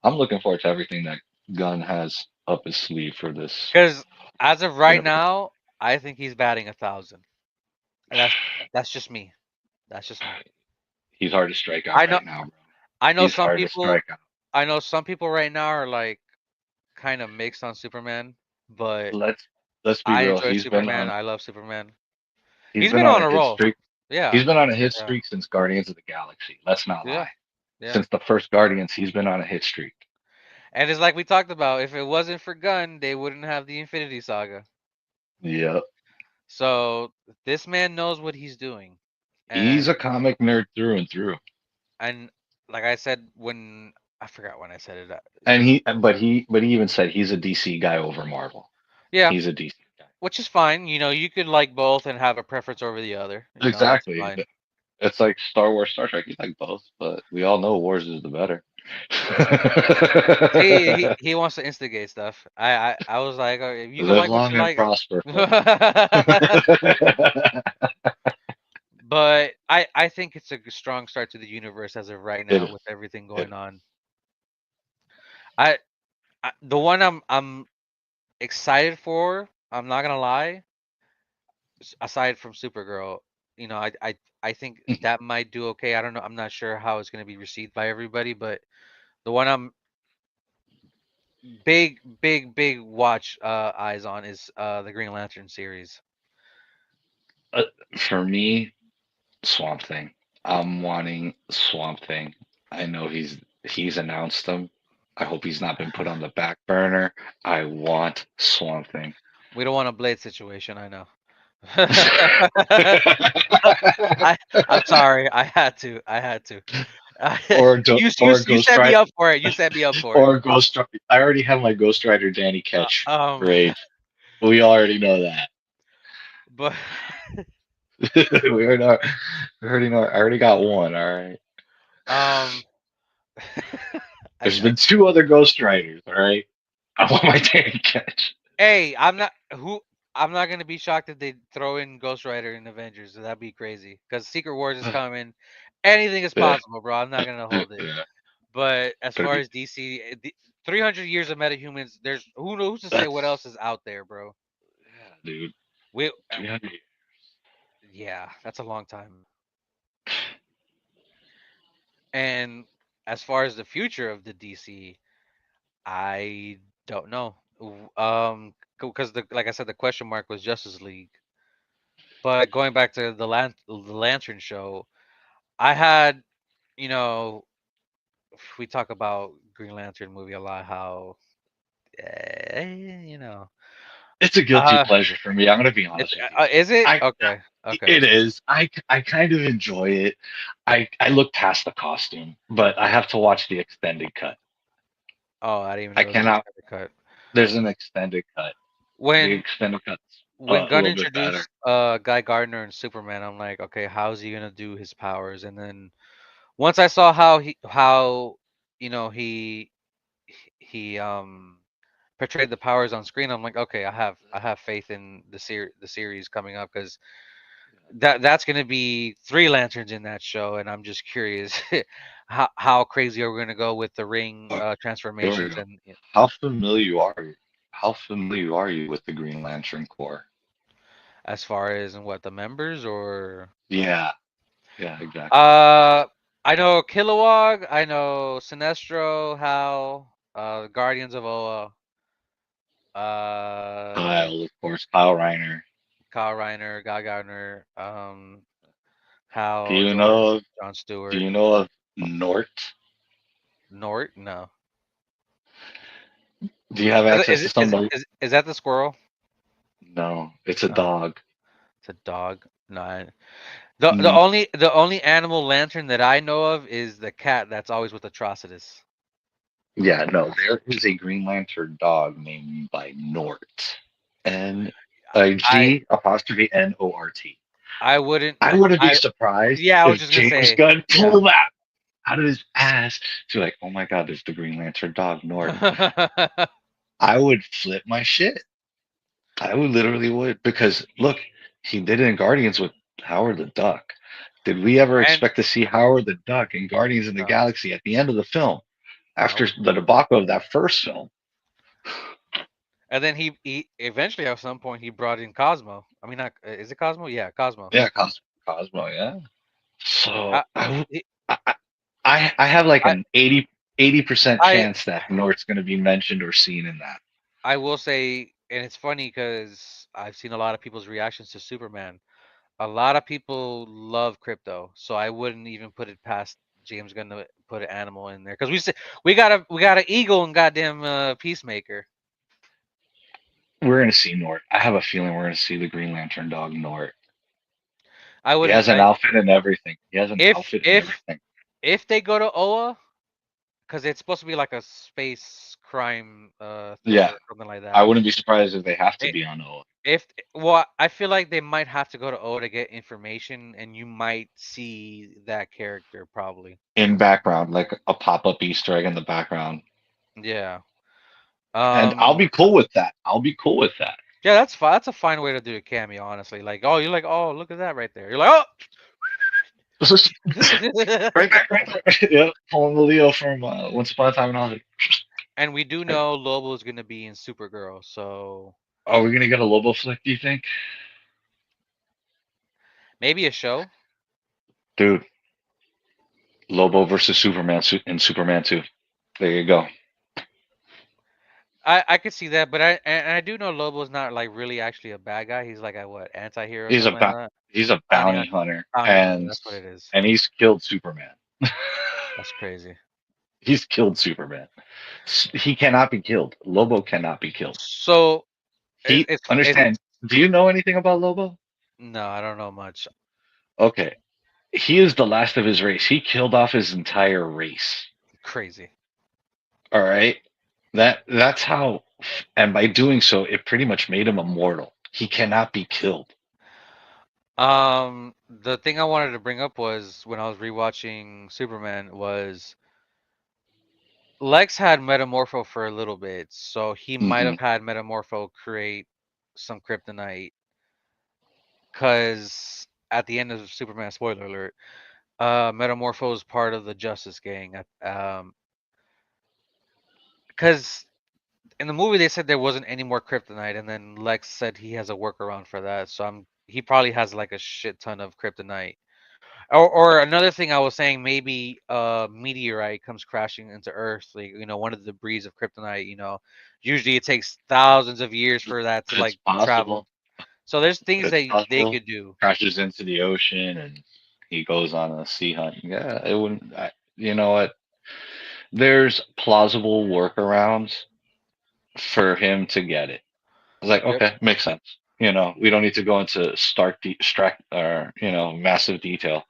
I'm looking forward to everything that Gunn has up his sleeve for this
Because as of right
universe.
now, I think he's batting 1,000. And that's just me. That's just me.
He's hard to strike out
I know
right now, bro.
I know
He's
some
hard to
people
strike out.
I know some people right now are like kind of mixed on Superman, but
Let's let's be
I
real.
enjoy Superman. I love Superman.
He's
He's
been
been
on
on
a
a
hit
roll.
streak.
Yeah.
He's been on a hit
Yeah.
streak since Guardians of the Galaxy. Let's not
Yeah.
lie.
Yeah.
Since the first Guardians, he's been on a hit streak.
And it's like we talked about, if it wasn't for Gunn, they wouldn't have the Infinity Saga.
Yep.
So this man knows what he's doing.
He's
And
a comic nerd through and through.
and like I said when I forgot when I said it.
And he even said he's a DC guy over Marvel.
Yeah,
He's a DC guy.
which is fine. You know, you could like both and have a preference over the other. You know, that's
Exactly.
fine.
It's like Star Wars, Star Trek. You like both, but we all know Wars is the better.
See, he wants to instigate stuff. I was like, okay, you can
Live
like what
long
you
and
like.
prosper, folks.
But I think it's a strong start to the universe as of right
It
now
is.
with everything
It
going
is.
on. I, the one I'm excited for. I'm not gonna lie. Aside from Supergirl, you know, I think that might do okay. I don't know. I'm not sure how it's gonna be received by everybody, but the one I'm big watch eyes on is the Green Lantern series.
Uh, for me, Swamp Thing. I'm wanting Swamp Thing. I know he's announced him. I hope he's not been put on the back burner. I want Swamp Thing.
We don't want a Blade situation. I know. I I'm sorry. I had to. I had to.
Or
You
Ghost
set me
Rider
up for it. You set me up for it.
or Ghost Rider. I already have my Ghost Rider Danny Ketch
Um,
rage. We already know that.
but
we already know. We already know. I already got one. All right.
um,
There's
I
been two other Ghost Riders. All right. I want my Danny Ketch.
hey, I'm not gonna be shocked if they throw in Ghost Rider in Avengers. That'd be crazy. Because Secret Wars is coming. Anything is
Yeah.
possible, bro. I'm not gonna hold it.
Yeah.
But as
Gonna
far
be
as DC, 300 years of metahumans, there's who knows to say what
that's
else is out there, bro.
yeah, dude.
We
300.
yeah, that's a long time. And as far as the future of the DC, I don't know. Because the like I said, the question mark was Justice League. But going back to the Lantern show, I had, you know, we talk about Green Lantern movie a lot. How, you know,
It's a guilty
uh,
pleasure for me. I'm gonna be
it's
honest with you.
is it
I
okay? Okay.
it is. I kind of enjoy it. I look past the costume, but I have to watch the extended cut.
Oh, I didn't even
I
know there was an
cannot.
extended cut.
There's an extended cut. The
When
extended cut's a
Gunn
little bit better.
introduced Guy Gardner and Superman, I'm like, okay, how's he gonna do his powers? And then once I saw how you know he portrayed the powers on screen, I'm like, okay, I have faith in the series coming up because that's gonna be 3 lanterns in that show, and I'm just curious how crazy are we gonna go with the ring
Oh, here we
transformations
go.
and
How familiar are you? How familiar are you with the Green Lantern Corps?
as far as what the members or
Yeah. Yeah, exactly.
Uh, I know Kilowog. I know Sinestro, Hal, Guardians of Oa, uh,
Kyle, of course, Kyle Reiner.
Kyle Reiner, Guy Gardner,
Do
Hal,
you know?
John
Do
Stewart,
you know of Nort?
Nort. No,
Do you have access
is
to
it is it
somebody?
is that the squirrel?
No, it's a
Oh,
dog.
it's a dog. No,
Mm,
the only animal lantern that I know of is the cat that's always with Atrocitus.
yeah, no, there is a Green Lantern dog named by Nort. N
I
G apostrophe Nort.
I wouldn't.
I wouldn't be
I
surprised
Yeah, I was
if
just gonna
James
say.
Gunn
Yeah.
pulled that out of his ass to like, oh my god, there's the Green Lantern dog, Nort. I would flip my shit. I would literally would because look, he did it in Guardians with Howard the Duck. Did we ever
and
expect to see Howard the Duck in Guardians of the
no,
Galaxy at the end of the film after
nope.
the debacle of that first film?
And then he eventually at some point he brought in Cosmo. I mean, not, is it Cosmo? Yeah, Cosmo.
Yeah, Cosmo, yeah.
I
So
he-
I have like
I
an 80%
I
chance that Nort's going to be mentioned or seen in that.
I will say, and it's funny because I've seen a lot of people's reactions to Superman. A lot of people love Crypto, so I wouldn't even put it past James Gunn to put an animal in there because we got an eagle and goddamn Peacemaker.
We're going to see Nort. I have a feeling we're going to see the Green Lantern dog Nort.
I
He
wouldn't.
has an outfit and everything. He has an
If
outfit and
if
everything.
if they go to Oa, because it's supposed to be like a space crime
Yeah,
thriller or something like
I
that.
wouldn't be surprised if they have to
I-
be on Oa.
If well, I feel like they might have to go to Oa to get information, and you might see that character probably.
In background, like a pop-up Easter egg in the background.
Yeah.
And I'll
Um.
be cool with that. I'll be cool with that.
Yeah, that's fine. That's a fine way to do a cameo, honestly. Like, oh, you're like, oh, look at that right there. You're like, oh.
Right back, right back. Yeah, pulling the Leo from Once Upon a Time in Hollywood.
And we do
Like,
know Lobo is gonna be in Supergirl, so
are we gonna get a Lobo flick? Do you think,
maybe a show.
dude? Lobo versus Superman in Superman 2. There you go.
I could see that, but I do know Lobo's not like really actually a bad guy. He's like a what anti-hero or
He's a
something like
ba-
that.
he's a
Bounty
bounty
hunter.
hunter,
Bounty hunter.
and
That's what it is.
he's killed Superman.
That's crazy.
He's killed Superman. He cannot be killed. Lobo cannot be killed.
So
He
it's
understand. Do you know anything about Lobo?
no, I don't know much.
Okay, he is the last of his race. He killed off his entire race.
Crazy.
All right, that's how, and by doing so, it pretty much made him immortal. He cannot be killed.
The thing I wanted to bring up was when I was rewatching Superman was Lex had Metamorpho for a little bit, so he might
Hmm.
have had Metamorpho create some kryptonite. Cause at the end of Superman, spoiler alert, Metamorpho is part of the Justice Gang. Cause in the movie they said there wasn't any more kryptonite, and then Lex said he has a workaround for that. So he probably has like a shit ton of kryptonite. Or another thing I was saying, maybe a meteorite comes crashing into Earth, like one of the debris of kryptonite. Usually it takes thousands of years for that to
It's
like
possible.
travel. So there's things
It's
that they
possible.
could do.
Crashes into the ocean and he goes on a sea hunt. Yeah, it wouldn't. You know what? There's plausible workarounds for him to get it. I was like,
Yep.
okay, makes sense. We don't need to go into or massive detail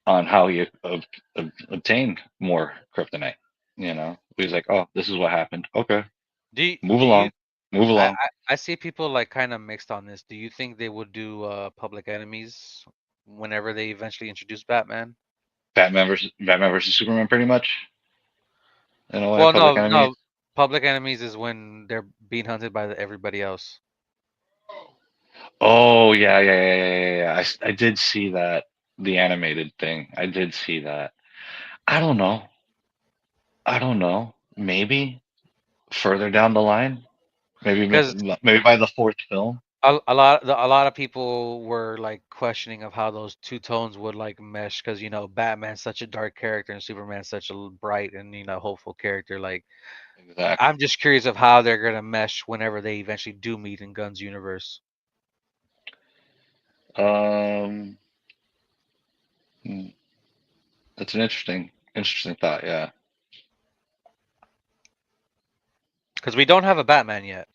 on how he obtained more kryptonite. He's like, oh, this is what happened. Okay, move
Do you?
along, move along.
I see people like kind of mixed on this. Do you think they would do Public Enemies whenever they eventually introduce Batman?
Batman versus Superman, pretty much in a way.
Well,
Public
no,
Enemies.
no. Public Enemies is when they're being hunted by everybody else.
Oh yeah, yeah, yeah, yeah, yeah. Yeah. I did see that, the animated thing. I did see that. I don't know. I don't know. Maybe further down the line. Maybe
Because
maybe by the fourth film.
a lot of people were like questioning of how those two tones would like mesh because Batman's such a dark character and Superman's such a bright and hopeful character. Like
Exactly.
I'm just curious of how they're gonna mesh whenever they eventually do meet in Gunn's universe.
Um, hmm, that's an interesting thought. Yeah.
Because we don't have a Batman yet.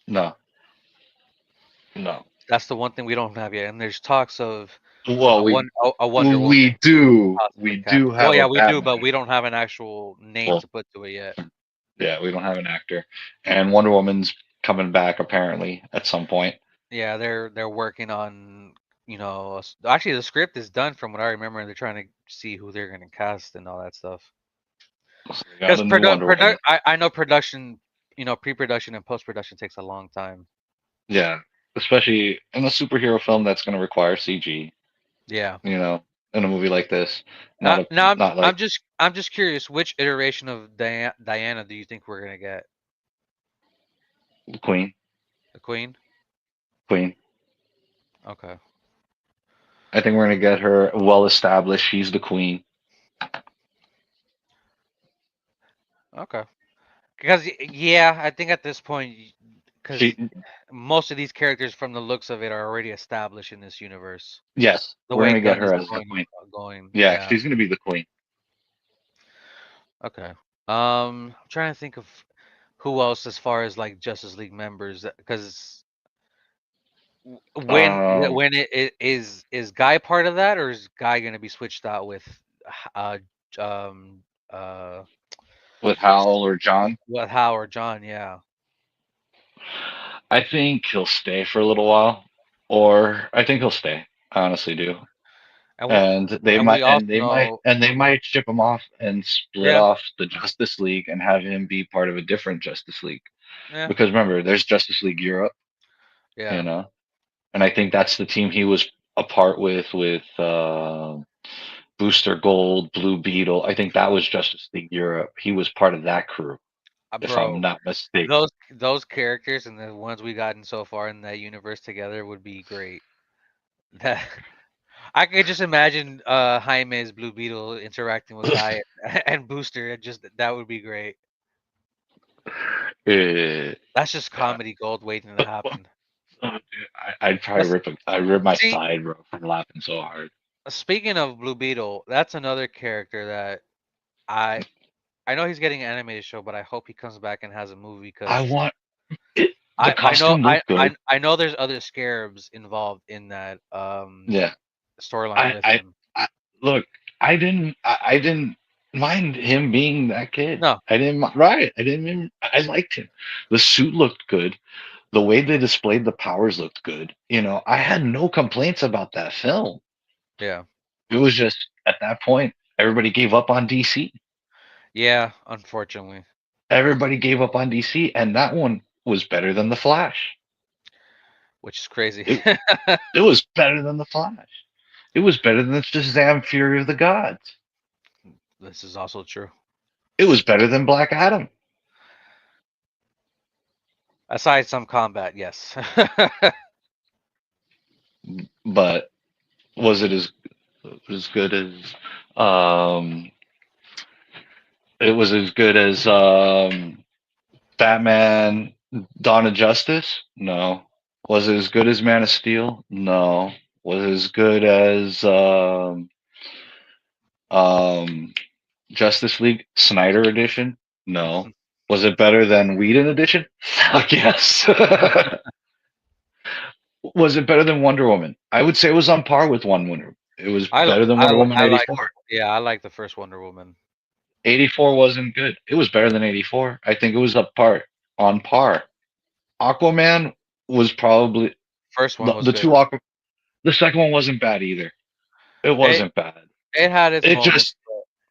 No, no.
That's the one thing we don't have yet. And there's talks of
Well,
a Wonder Woman possibly
we
cast.
do
Well,
have
yeah,
a
we do,
Batman.
but we don't have an actual name
Well,
to put to it yet.
yeah, we don't have an actor, and Wonder Woman's coming back apparently at some point.
Yeah, they're working on actually the script is done from what I remember, and they're trying to see who they're gonna cast and all that stuff.
So we got
Because
a new Wonder Woman.
I know production, pre-production and post-production takes a long time.
Yeah, especially in a superhero film that's going to require CG.
Yeah.
You know, in a movie like this,
Now
not like
I'm just curious, which iteration of Diana do you think we're gonna get?
Queen.
The Queen?
Queen.
Okay.
I think we're going to get her well established. She's the queen.
Okay. Because yeah, I think at this point, because
She
most of these characters, from the looks of it, are already established in this universe.
Yes,
The
we're
way
going to get
Gunn is
her as the
going,
queen. Yeah,
yeah.
she's going to be the queen.
Okay. I'm trying to think of who else as far as like Justice League members, because
Um,
when is Guy part of that, or is Guy gonna be switched out with uh um uh
with Hal or John.
with Hal or John? Yeah.
I think he'll stay for a little while, or I think he'll stay. I honestly do.
And we
And
and we also know,
they might ship him off and split
yeah,
off the Justice League and have him be part of a different Justice League.
yeah,
Because remember, there's Justice League Europe, you
yeah.
know, and I think that's the team he was a part with Booster Gold, Blue Beetle. I think that was Justice League Europe. He was part of that crew, if I'm
Bro,
not mistaken.
those characters and the ones we gotten so far in that universe together would be great. That I could just imagine Jaime's Blue Beetle interacting with Guy and Booster. Just that would be great.
Uh,
That's just
yeah.
comedy gold waiting to happen.
Oh, dude, I'd probably
That's,
I'd rip my
see,
side, bro, from laughing so hard.
speaking of Blue Beetle, that's another character that I I know he's getting an animated show, but I hope he comes back and has a movie
I
because
want it. The costume looked good.
I know there's other scarabs involved in that
Yeah,
storyline
I,
with
I,
him.
I look. I didn't mind him being that kid.
No,
Right. I didn't even. I liked him. The suit looked good. The way they displayed the powers looked good. I had no complaints about that film.
yeah.
It was just at that point, everybody gave up on DC.
Yeah, unfortunately,
Everybody gave up on DC, and that one was better than the Flash.
which is crazy.
It it was better than the Flash. It was better than the Shazam Fury of the Gods.
This is also true.
It was better than Black Adam.
Aside some combat, yes.
But was it as good as um it was as good as Batman Dawn of Justice? No. Was it as good as Man of Steel? No. Was it as good as um Justice League Snyder edition? No. Was it better than Whedon edition? Fuck yes. Was it better than Wonder Woman? I would say it was on par with Wonder. It was better than Wonder Woman
I like
84.
yeah, I like the first Wonder Woman.
84 wasn't good. It was better than 84. I think it was on par. Aquaman was probably
First one was
the
good.
two Aqua. The second one wasn't bad either. It
It
wasn't bad.
it had its
It
moments.
just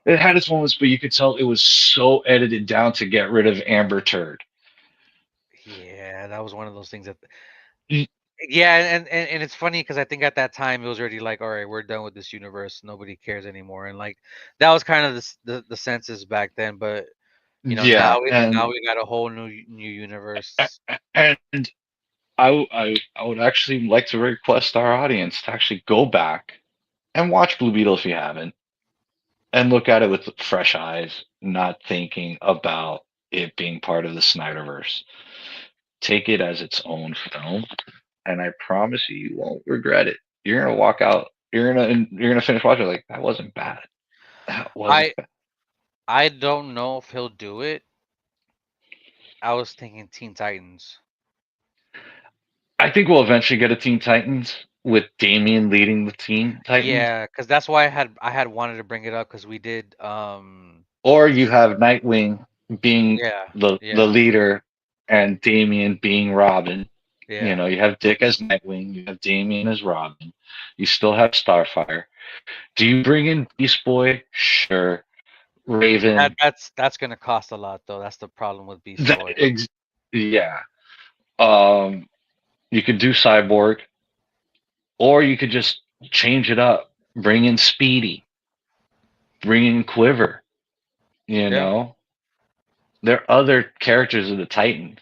it had its moments, but you could tell it was so edited down to get rid of Amber Turd.
Yeah, that was one of those things that.
Mm,
Yeah, and it's funny because I think at that time it was already like, all right, we're done with this universe. Nobody cares anymore, and like that was kind of the census back then. But
Yeah,
now we got a whole new universe.
and I would actually like to request our audience to actually go back and watch Blue Beetle if you haven't, and look at it with fresh eyes, not thinking about it being part of the Snyderverse. Take it as its own film, and I promise you, you won't regret it. You're gonna walk out. You're gonna finish watching it like that wasn't bad. That wasn't
I
bad.
I don't know if he'll do it. I was thinking Teen Titans.
I think we'll eventually get a Teen Titans with Damian leading the Teen Titans,
Yeah, because that's why I had wanted to bring it up because we did.
or you have Nightwing being
Yeah,
the
yeah,
leader and Damian being Robin. You
yeah.
know, you have Dick as Nightwing, you have Damian as Robin. You still have Starfire. Do you bring in Beast Boy? Sure.
That
Raven.
that's gonna cost a lot though. That's the problem with Beast
That
Boy.
yeah. Um, you could do Cyborg, or you could just change it up. Bring in Speedy. Bring in Quiver. You
Yeah.
know, there are other characters of the Titans.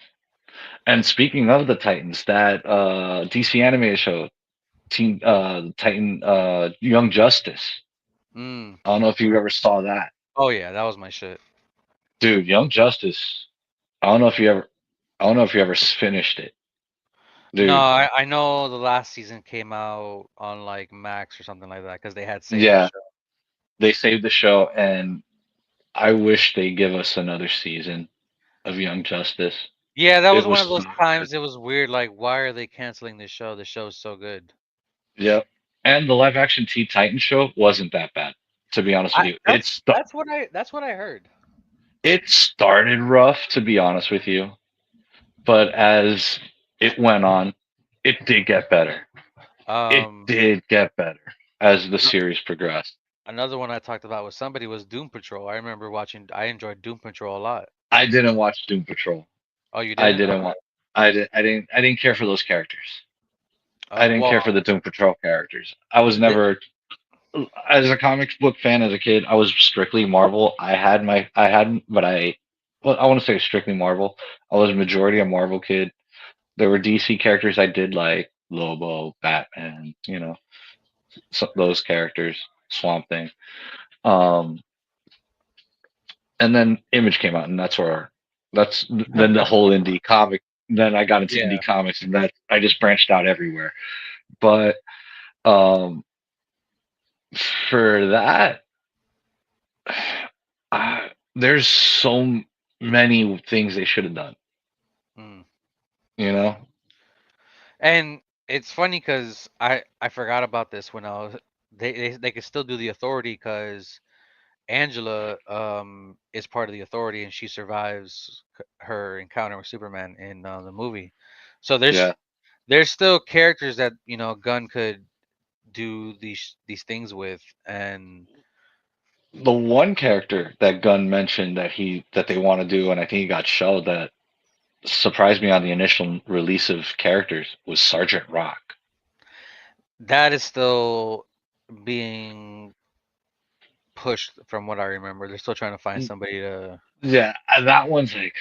And speaking of the Titans, that DC animated show, Teen Titan Young Justice.
Mm.
I don't know if you ever saw that,
Oh yeah, that was my shit.
dude. Young Justice. I don't know if you ever. I don't know if you ever finished it,
No,
dude.
I know the last season came out on like Max or something like that because they had saved the
Yeah,
show.
they saved the show, and I wish they give us another season of Young Justice.
Yeah, that
It
was
was
one of
so
those
good.
times it was weird. Like, why are they canceling this show? The show's so good.
Yep. And the live action Teen Titans show wasn't that bad, to be honest with
I
you.
that's what I heard.
It started rough, to be honest with you, but as it went on, it did get better. It
Um,
did get better as the
ano-
series progressed.
Another one I talked about with somebody was Doom Patrol. I remember watching. I enjoyed Doom Patrol a lot.
I didn't watch Doom Patrol.
Oh, you
I
didn't?
didn't
Okay.
want. I didn't care for those characters. I didn't
Well,
care for the Doom Patrol characters. I was
th-
never, as a comic book fan as a kid, I was strictly Marvel. I had, but well, I want to say strictly Marvel. I was a majority a Marvel kid. There were DC characters I did like, Lobo, Batman, those characters, Swamp Thing. Um, and then Image came out, and that's then the whole indie comic. Then I got into
yeah.
indie comics, and that I just branched out everywhere. But um, for that, there's so many things they should have done.
Mm.
You know,
And it's funny because I forgot about this when I was. They could still do the Authority because Angela is part of the Authority and she survives her encounter with Superman in the movie. So
yeah.
there's still characters that Gunn could do these things with, and
The one character that Gunn mentioned that they want to do, and I think he got shelved, that surprised me on the initial release of characters was Sergeant Rock.
that is still being pushed from what I remember. They're still trying to find somebody to.
Yeah, that one's like,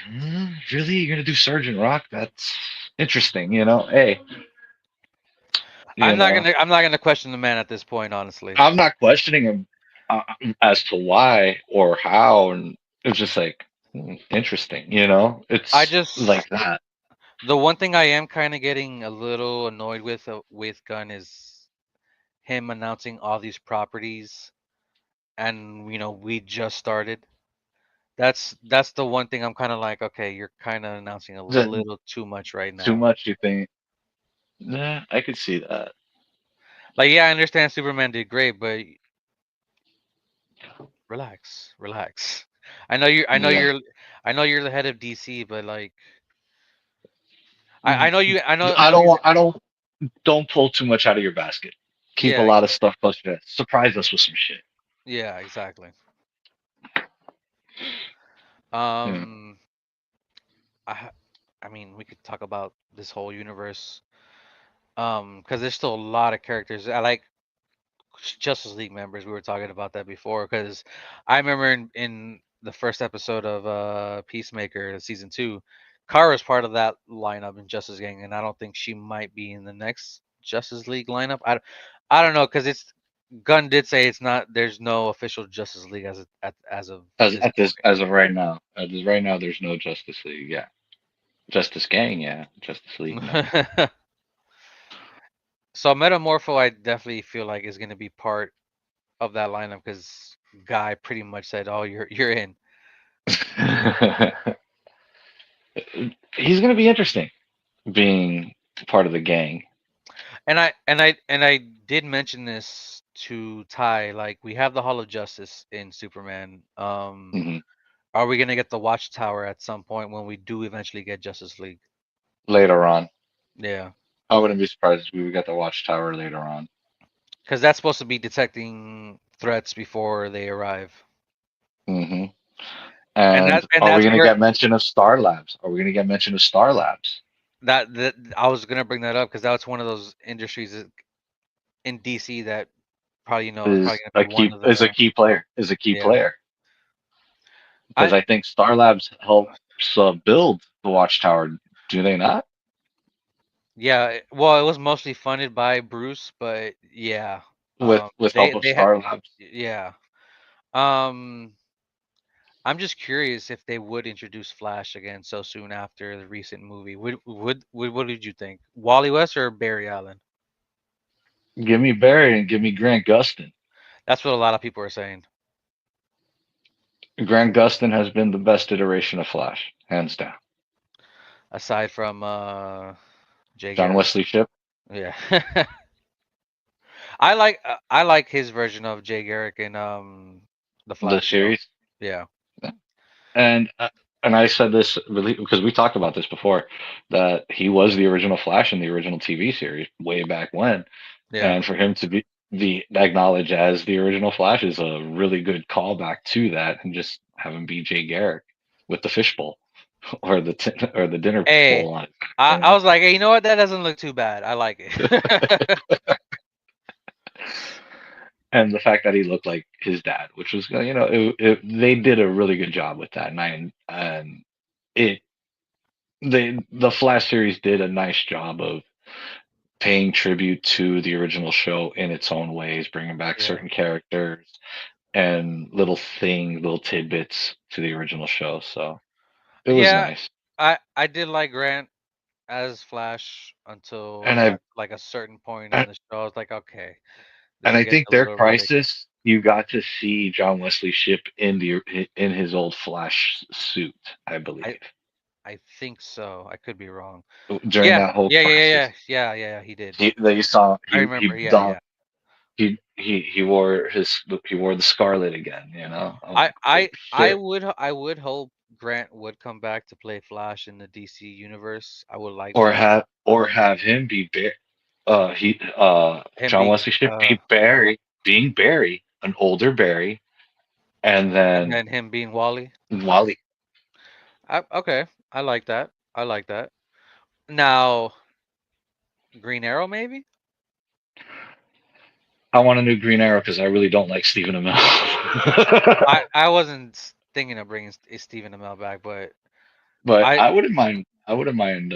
really? You're gonna do Sergeant Rock? That's interesting. Hey, you know,
I'm not gonna question the man at this point, honestly.
I'm not questioning him as to why or how, and it's just like interesting.
I
It's
just
like that.
The one thing I am kind of getting a little annoyed with Gunn is him announcing all these properties, and we just started. That's the one thing I'm kind of like, okay, you're kind of announcing a
The,
little too much right
too
now.
much, you think? Nah, I could see that.
Like, yeah, I understand Superman did great, but relax, relax. I know you.
Yeah,
I know you're the head of DC, but like, I know you. I
I
know
don't
you're.
want. I don't pull too much out of your basket. Keep a
Yeah,
lot of stuff close to that. Surprise us with some shit.
yeah, exactly.
Yeah.
Um, I, I mean, we could talk about this whole universe. Because there's still a lot of characters. I like Justice League members. We were talking about that before. Because I remember in the first episode of Peacemaker season 2, Kara's part of that lineup in Justice Gang, and I don't think she might be in the next Justice League lineup. I don't know because it's Gunn did say it's not. There's no official Justice League as of
As
this
at this as of right now. As of right now, there's no Justice League. Yeah, Justice Gang. Yeah, Justice League. No.
point. So Metamorpho, I definitely feel like is going to be part of that lineup because Guy pretty much said, "Oh, you're in."
He's gonna be interesting being part of the gang.
And I did mention this to Ty. Like we have the Hall of Justice in Superman.
Hmm.
Are we gonna get the Watchtower at some point when we do eventually get Justice League?
Later on,
Yeah,
I wouldn't be surprised if we would get the Watchtower later on.
because that's supposed to be detecting threats before they arrive,
Hmm.
and
And
and
are we
that's
gonna
where
get mention of Star Labs? Are we gonna get mention of Star Labs?
that I was gonna bring that up because that's one of those industries in DC that probably is probably gonna be one of
Is a
the
key player is a key
yeah.
player because
I
I think Star Labs helps build the Watchtower. Do they not?
Yeah, well, it was mostly funded by Bruce, but yeah,
With help of
they had
Star Labs.
yeah. Um, I'm just curious if they would introduce Flash again so soon after the recent movie. What did you think? Wally West or Barry Allen?
Give me Barry and give me Grant Gustin.
That's what a lot of people are saying.
Grant Gustin has been the best iteration of Flash, hands down.
Aside from Jay
John
Garrick.
Wesley Shipp,
Yeah. I like his version of Jay Garrick in The
the
Flash though.
series,
Yeah.
and uh, and I said this really because we talked about this before that he was the original Flash in the original TV series way back when,
Yeah.
and for him to be acknowledged as the original Flash is a really good callback to that, and just have him be Jay Garrick with the fishbowl or or the dinner
Hey,
bowl on it.
I was like, hey, you know what? That doesn't look too bad. I like it.
And the fact that he looked like his dad, which was they did a really good job with that, and it the Flash series did a nice job of paying tribute to the original show in its own ways, bringing back
Yeah.
certain characters and little tidbits to the original show. So it was
Yeah,
nice,
I did like Grant as Flash until
and
he got
I
to like a certain point in
and
the show. I was like, okay, this
and
is
I
getting
think
a
their
little ridiculous.
crisis, you got to see John Wesley Shipp in his old Flash suit, I
I
believe,
I think so. I could be wrong.
during
Yeah,
that whole
yeah, yeah, yeah,
crisis.
yeah, yeah, yeah. He did.
They saw
I remember.
he
Yeah,
donned
yeah.
he wore the scarlet again. I'm
I
like, oh
I I
shit.
would I would hope Grant would come back to play Flash in the DC universe. I would like
Or
that.
have him be he
Him
John
being
Wesley Shipp be Barry, being Barry, an older Barry, and
and
then
then him being Wally.
Wally.
Okay, I like that. I like that. Now, Green Arrow, maybe.
I want a new Green Arrow because I really don't like Stephen Amell.
I wasn't thinking of bringing Stephen Amell back, but
But
I
I wouldn't mind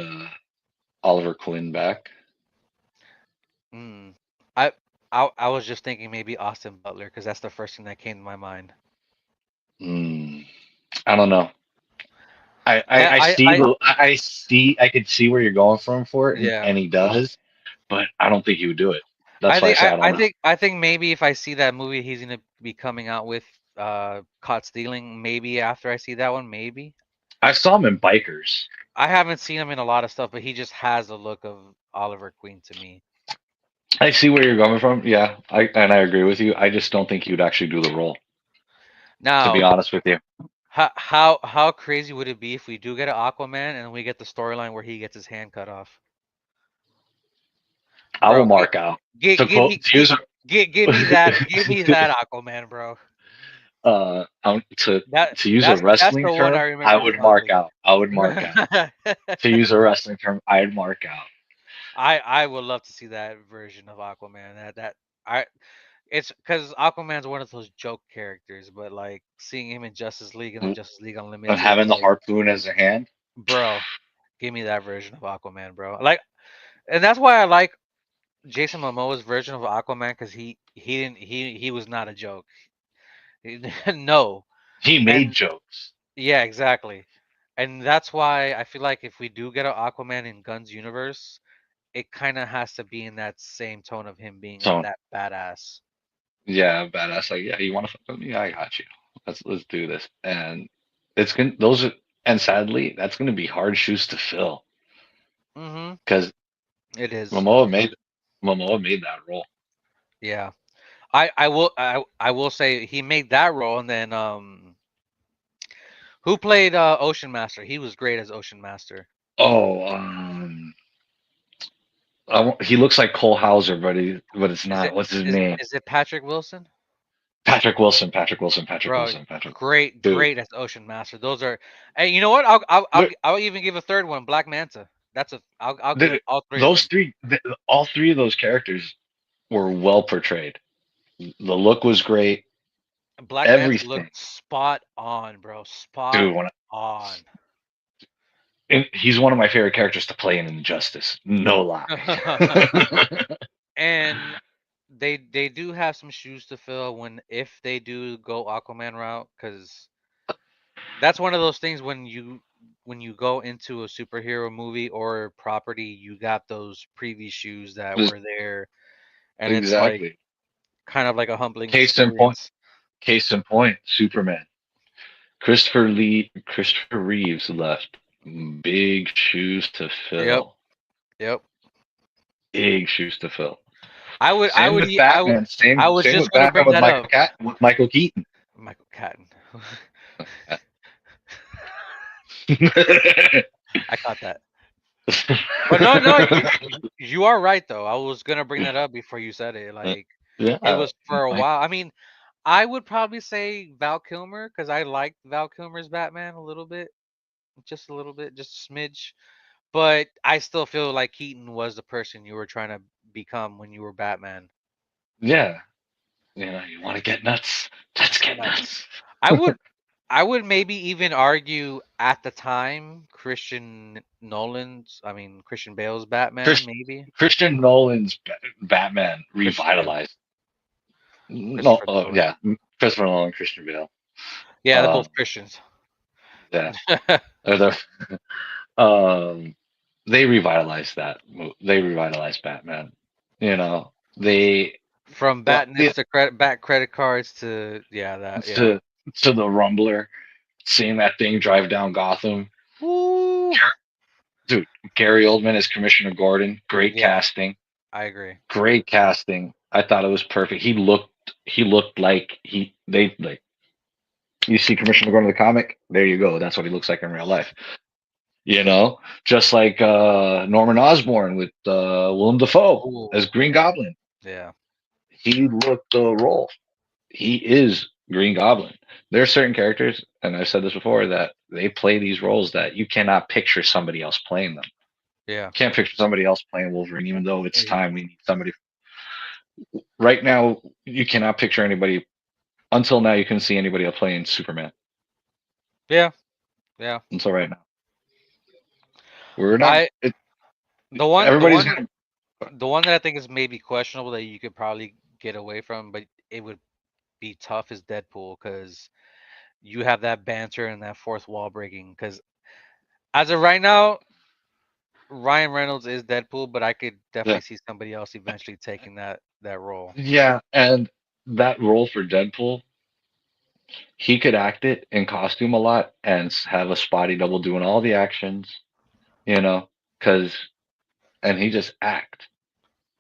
Oliver Quinn back.
mm, I I was just thinking maybe Austin Butler because that's the first thing that came to my mind.
Mm, I don't know.
I I I
I could see where you're going from for it,
yeah.
and he does, but I don't think he would do it. That's why I say I don't know.
I think maybe if I see that movie he's gonna be coming out with Caught Stealing, maybe after I see that one, maybe.
I saw him in Bikers.
I haven't seen him in a lot of stuff, but he just has a look of Oliver Queen to me.
I see where you're coming from. Yeah, I agree with you. I just don't think he would actually do the role, to be
Now,
honest with you.
how crazy would it be if we do get an Aquaman and we get the storyline where he gets his hand cut off?
I will
Bro,
mark out
give me
to use
give me that Aquaman, bro.
to use a
That's
wrestling
the one I
term. I
remember
would mark
fondly.
out. I would mark out. To use a wrestling term, I'd mark out.
I would love to see that version of Aquaman. I it's because Aquaman's one of those joke characters, but like seeing him in Justice League and then Justice League
And
Unlimited,
having the
like
harpoon as a hand.
bro. Give me that version of Aquaman, bro. Like, and that's why I like Jason Momoa's version of Aquaman because he was not a joke. No,
He made
and
jokes.
yeah, exactly. And that's why I feel like if we do get an Aquaman in Gunn's universe, it kind of has to be in that same tone of him being
So
that badass.
yeah, badass. Like, yeah, you want to fuck with me? I got you. Let's do this. And it's gonna those are and sadly, that's gonna be hard shoes to fill
Mm-hmm.
because
It is.
Momoa made Momoa made that role.
Yeah. I will say he made that role, and then who played Ocean Master? He was great as Ocean Master.
Oh, he looks like Cole Hauser, but it's
Is it
not. What's his
is
name?
is it Patrick Wilson?
Patrick Wilson. Patrick Wilson. Patrick
Bro,
Wilson. Patrick.
great,
Dude,
great as Ocean Master. Those are, hey, you know what? I'll
look,
I'll even give a third one, Black Manta. That's a I'll give
the,
all three of
those
them.
three, all three of those characters were well portrayed. The look was great.
Black Manta
Everything,
looked spot on, bro. Spot
dude.
on.
And he's one of my favorite characters to play in Injustice. No lie.
And they do have some shoes to fill when if they do go Aquaman route, because that's one of those things when you go into a superhero movie or property, you got those previous shoes that
Just
were there, and it's like
exactly.
kind of like a humbling
Case in point.
experience.
Case in point. Superman. Christopher Reeves left big shoes to
Yep,
fill.
yep.
Big shoes to fill.
I would, I
Same
would,
with
e-
Batman.
I
Same
was
same
just
with
gonna
Batman
bring
with
that up.
Michael Keaton.
Michael Catton. I caught that. But no, no, you are right though. I was gonna bring that up before you said it. Like it
Yeah,
was for a
Mike.
while. I mean, I would probably say Val Kilmer because I liked Val Kilmer's Batman a little bit, just a little bit, just a smidge. But I still feel like Keaton was the person you were trying to become when you were Batman.
Yeah, you want to get nuts? Let's get
Nuts.
nuts.
I would I would maybe even argue at the time Christian Bale's Batman,
Chris,
maybe.
Christian Nolan's Batman
Christian Bale.
revitalized. No,
Christopher
oh
Nolan.
yeah, Christopher Nolan, Christian Bale.
Yeah, they're
Um,
both Christians.
yeah, they're, um, they revitalized They revitalized Batman. You know, they
From
well,
Batnips to back credit cards to yeah, that yeah.
to to the Rumbler, seeing that thing drive down Gotham.
Woo!
Dude, Gary Oldman as Commissioner Gordon, great
Yeah,
casting.
I agree.
Great casting. I thought it was perfect. He looked like they like you see Commissioner Gordon in the comic, there you go. That's what he looks like in real life. Just like Norman Osborn with Willem Dafoe as
Ooh,
Green Goblin.
yeah,
He looked the role. He is Green Goblin. There are certain characters, and I've said this before, that they play these roles that you cannot picture somebody else playing them.
yeah.
Can't picture somebody else playing Wolverine, even though it's
Eh,
time we need somebody. Right now, you cannot picture anybody. Until now, you couldn't see anybody else playing Superman.
Yeah, yeah.
Until right now, we're not.
I the one the
Everybody's
one
gonna.
the one that I think is maybe questionable that you could probably get away from, but it would be tough is Deadpool because you have that banter and that fourth wall breaking. Because as of right now, Ryan Reynolds is Deadpool, but I could
Yeah,
definitely see somebody else eventually taking that role.
yeah, and that role for Deadpool, he could act it in costume a lot and have a spotty double doing all the actions. You know, because and he just act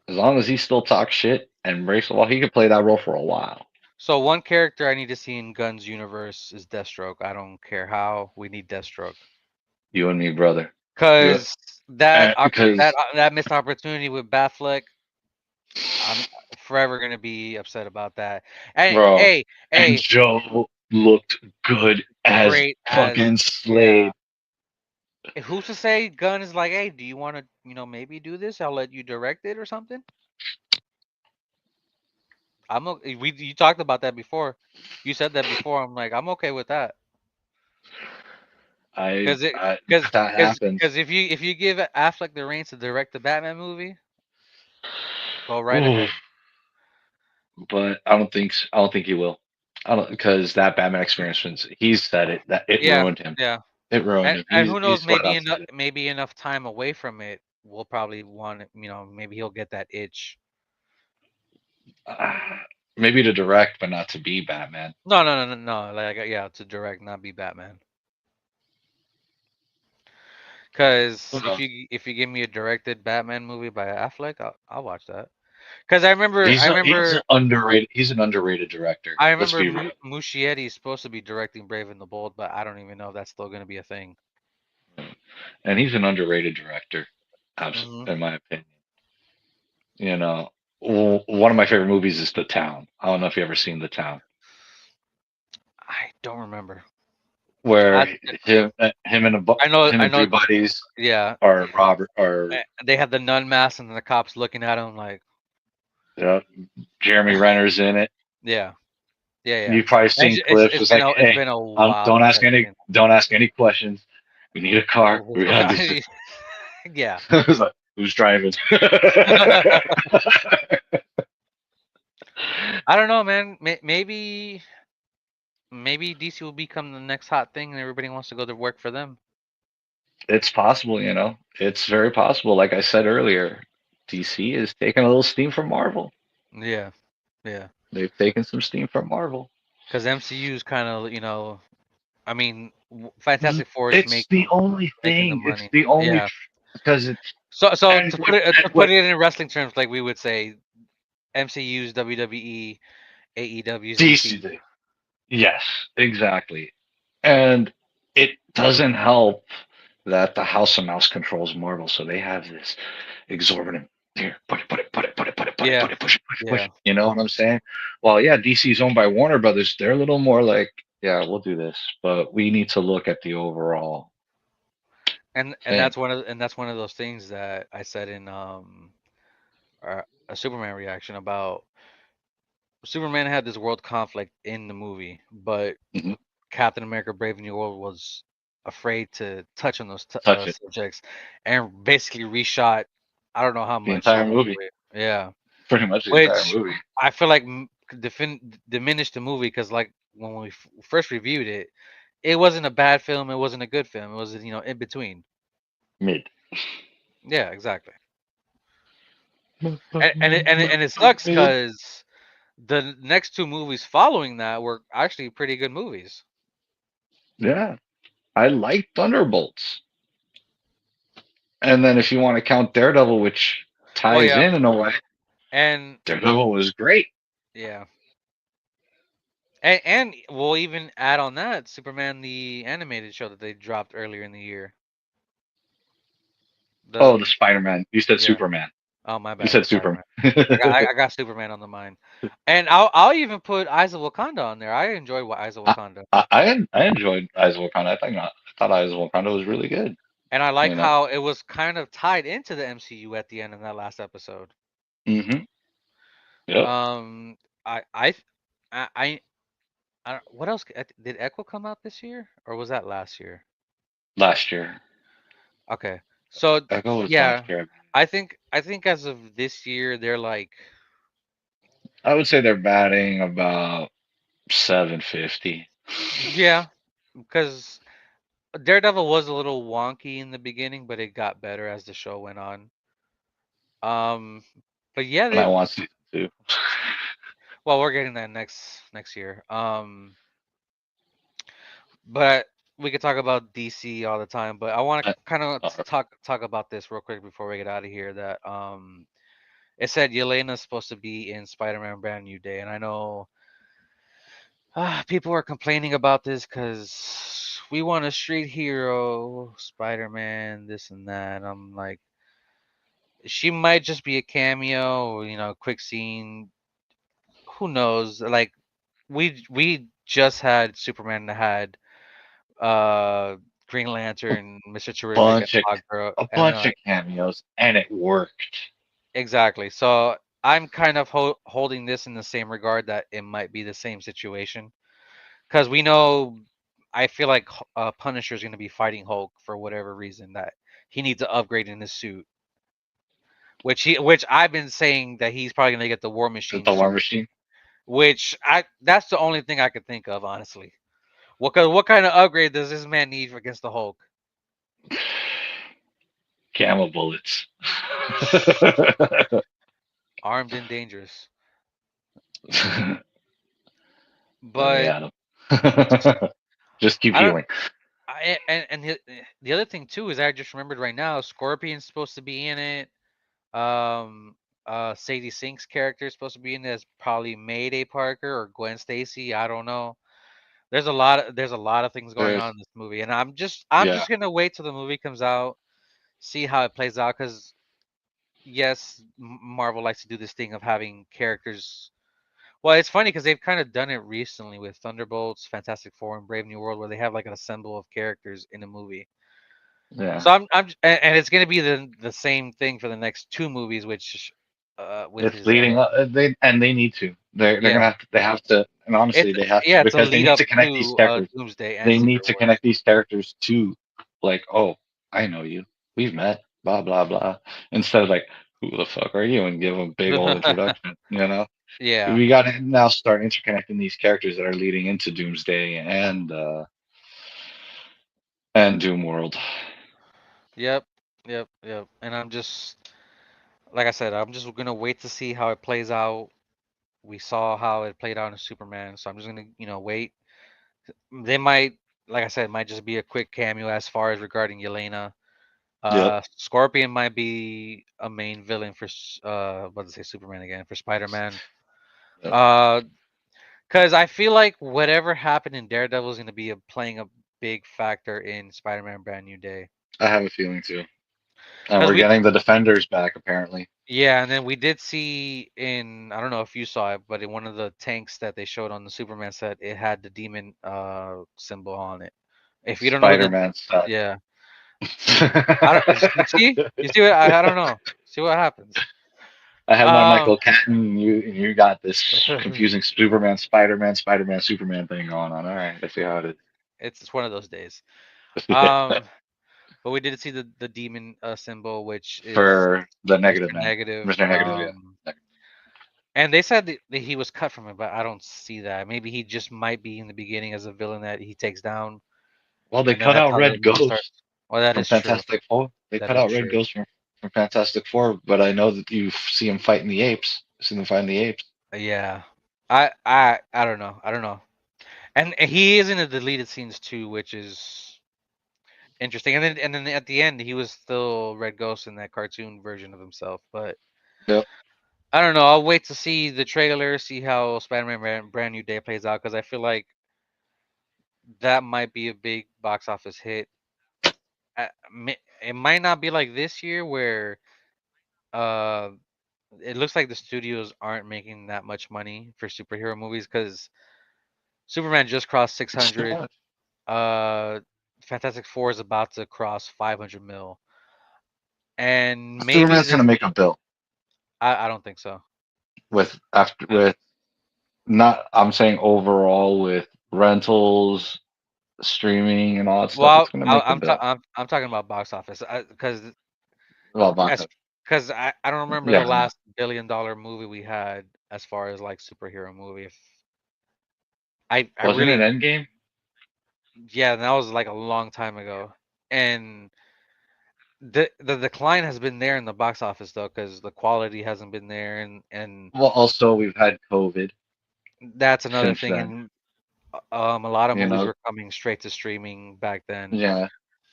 as long as he still talks shit and breaks the wall, he could play that role for a while.
So one character I need to see in Gunn's universe is Deathstroke. I don't care how we need Deathstroke
You and me, brother. You
because
because
that missed opportunity with Batfleck, I'm forever gonna be upset about that. And
bro,
hey,
and
hey,
Joe looked good as
great as
fucking
yeah.
Slade.
Who's to say Gunn is like, hey, do you want to, maybe do this? I'll let you direct it or something. You talked about that before. You said that before. I'm like, I'm okay with that. Because it
if that happens,
because if you give Affleck the reins to direct the Batman movie, go right
ooh,
ahead.
but I don't think he will. I don't because that Batman experience, he's said it that it
Yeah,
ruined him.
yeah.
It ruined him.
And who knows?
He's flat out said it.
Maybe enough time away from it, we'll probably want maybe he'll get that itch.
Uh, Maybe to direct, but not to be Batman.
No. Like yeah, to direct, not be Batman. Because
Uh,
if you give me a directed Batman movie by Affleck, I'll watch that. Because
he's an underrated director.
I
Let's
remember
be real.
Muschietti is supposed to be directing Brave and the Bold, but I don't even know if that's still going to be a thing.
And he's an underrated director,
Hmm.
in my opinion. You know, one of my favorite movies is The Town. I don't know if you ever seen The Town,
I don't remember.
where
I
him
I
and
know.
three buddies
Yeah,
are Robert or
they had the nun mask and the cops looking at him like,
uh, Jeremy Renner's in it.
yeah, yeah.
You've probably seen clips. It's like,
It's
hey,
been a while
don't
since
ask
I've
any
seen.
don't ask any questions. We need a car. We gotta do this.
Yeah.
It's like, who's driving?
I don't know, man. Maybe DC will become the next hot thing, and everybody wants to go to work for them.
It's possible, It's very possible. Like I said earlier, DC is taking a little steam from Marvel.
Yeah, yeah.
They've taken some steam from Marvel.
Because MCU is kind of, I mean, Fantastic Four is
It's the only
making the
thing. It's
money.
the only
Yeah.
because it's
So
and
to put it in wrestling terms, like we would say, MCU's WWE, AEW's DC.
DC. Yes, exactly. And it doesn't help that the House of Mouse controls Marvel, so they have this exorbitant here,
Yeah,
push.
yeah.
You know what I'm saying? Well, yeah, DC's owned by Warner Brothers. They're a little more like, yeah, we'll do this, but we need to look at the overall
And
thing.
that's one of those things that I said in a Superman reaction about Superman had this world conflict in the movie, but
Mhm.
Captain America: Brave New World was afraid to touch on those
Touch it.
subjects, and basically reshot. I don't know how
The
much of
entire
the
movie,
movie. Yeah,
pretty much the entire
which
movie.
I feel like diminished the movie because, like, when we first reviewed it, it wasn't a bad film. It wasn't a good film. It was in between.
Mid.
Yeah, exactly. And it sucks
Mid.
because the next two movies following that were actually pretty good movies.
Yeah, I like Thunderbolts. And then if you want to count Daredevil, which
Well,
ties
yeah,
in a way,
and
Daredevil was great.
yeah. And we'll even add on that Superman the animated show that they dropped earlier in the year.
Oh, the
The
Spider-Man. You said
Yeah.
Superman.
Oh, my
You
bad.
said
Spider
Superman.
Man. I got Superman on the mind, and I'll even put Eyes of Wakanda on there. I enjoy Eyes of Wakanda,
I enjoyed Eyes of Wakanda. I thought Eyes of Wakanda was really good.
and I like
You know.
how it was kind of tied into the MCU at the end of that last episode.
Hmm. Yep.
Um, I I I, I, what else did Echo come out this year or was that last year?
Last year.
Okay, so
Echo was last
yeah,
year.
I think as of this year they're like.
I would say they're batting about 750.
Yeah, because Daredevil was a little wonky in the beginning, but it got better as the show went on. Um, but yeah,
And I
they've
want season two.
well, we're getting that next year. But we could talk about DC all the time, but I want to
I,
kind of
uh,
talk about this real quick before we get out of here. That it said Yelena's supposed to be in Spider-Man: Brand New Day, and I know people are complaining about this because we want a street hero, Spider-Man, this and that. I'm like, she might just be a cameo, quick scene. Who knows? Like, we just had Superman that had uh Green Lantern, Mr. Terrific, and
bunch of
Hawkgirl,
a
and
bunch of
like
cameos, and it worked.
exactly. So I'm kind of holding this in the same regard that it might be the same situation because we know I feel like Punisher is going to be fighting Hulk for whatever reason that he needs to upgrade in his suit, which I've been saying that he's probably going to get the War Machine
The War
suit,
Machine.
which I that's the only thing I could think of honestly. What kind of upgrade does this man need against the Hulk?
Camel bullets.
Armed and dangerous.
Let me
But
at him. Just keep
I don't.
healing.
The other thing too is I just remembered right now. Scorpion's supposed to be in it. Um, Sadie Sink's character is supposed to be in it as probably Mayday Parker or Gwen Stacy. I don't know. There's a lot of things going
There's
on in this movie, and I'm
yeah,
just gonna wait till the movie comes out, see how it plays out. Because yes, Marvel likes to do this thing of having characters. Well, it's funny because they've kind of done it recently with Thunderbolts, Fantastic Four, and Brave New World, where they have like an ensemble of characters in a movie.
yeah.
So and it's gonna be the same thing for the next two movies, which
It's
is
leading up. They need to. They're gonna
yeah,
have to. They have to. And honestly,
it's
they have to
yeah, it's a
because they
lead
need
up
to connect these
to
characters.
Doomsday and
They
Secret
need to
Wars.
connect these characters to, like, oh, I know you. We've met. Blah blah blah. Instead of like, who the fuck are you? And give them a big old introduction.
Yeah.
We got to now start interconnecting these characters that are leading into Doomsday and Doom World.
Yep. Yep. Yep. And I'm just like I said, I'm just gonna wait to see how it plays out. We saw how it played out in Superman, so I'm just gonna wait. They might, like I said, it might just be a quick cameo as far as regarding Yelena.
Yep.
Scorpion might be a main villain for what to say Superman again for Spider-Man.
Yep.
Uh, because I feel like whatever happened in Daredevil is gonna be playing a big factor in Spider-Man Brand New Day.
I have a feeling too. And
Because
we're
we
getting the Defenders back apparently.
Yeah, and then we did see in I don't know if you saw it, but in one of the tanks that they showed on the Superman set, it had the demon symbol on it. If you don't know the
Spider-Man stuff.
yeah, I don't you see what I don't know. See what happens.
I have my
Um
Michael Caton, and you got this confusing Superman, Spider-Man, Spider-Man, Superman thing going on. All right, let's see how it
it's one of those days.
is. Yeah.
Um but we did see the demon symbol which is
For the Negative
Mr.
Man,
Negative.
Mr. Negative, yeah.
And they said that he was cut from it, but I don't see that. Maybe he just might be in the beginning as a villain that he takes down.
Well, they
And then
cut
that's
out
how the
Red
movie starts.
Ghost
Well, that
from
is true.
Fantastic Four. They
That
cut
is
out Red
true.
Ghost from Fantastic Four, but I know that you see him fighting the apes. See them fighting the apes.
Yeah. I don't know. I don't know. And he is in the deleted scenes too, which is interesting. And then at the end, he was still Red Ghost in that cartoon version of himself. But
Yep.
I don't know. I'll wait to see the trailer, see how Spider-Man Brand New Day plays out, because I feel like that might be a big box office hit. It might not be like this year where uh it looks like the studios aren't making that much money for superhero movies because Superman just crossed
It's too
600.
much.
Uh, Fantastic Four is about to cross 500 mil, and maybe
Superman's gonna
this.
make a bill
I don't think so. Uh,
with not. I'm saying overall with rentals, streaming, and all that stuff. It's
Well,
gonna make a bill.
I'm talking about box office because
Well, box
as because I don't remember the
yeah, no.
last $1 billion movie we had as far as like superhero movie. If I
Wasn't it
really
Endgame?
yeah, that was like a long time ago, and the decline has been there in the box office though because the quality hasn't been there and
Well, also we've had COVID
that's another
since
thing
then.
and a lot of
You
movies
know,
were coming straight to streaming back then.
yeah,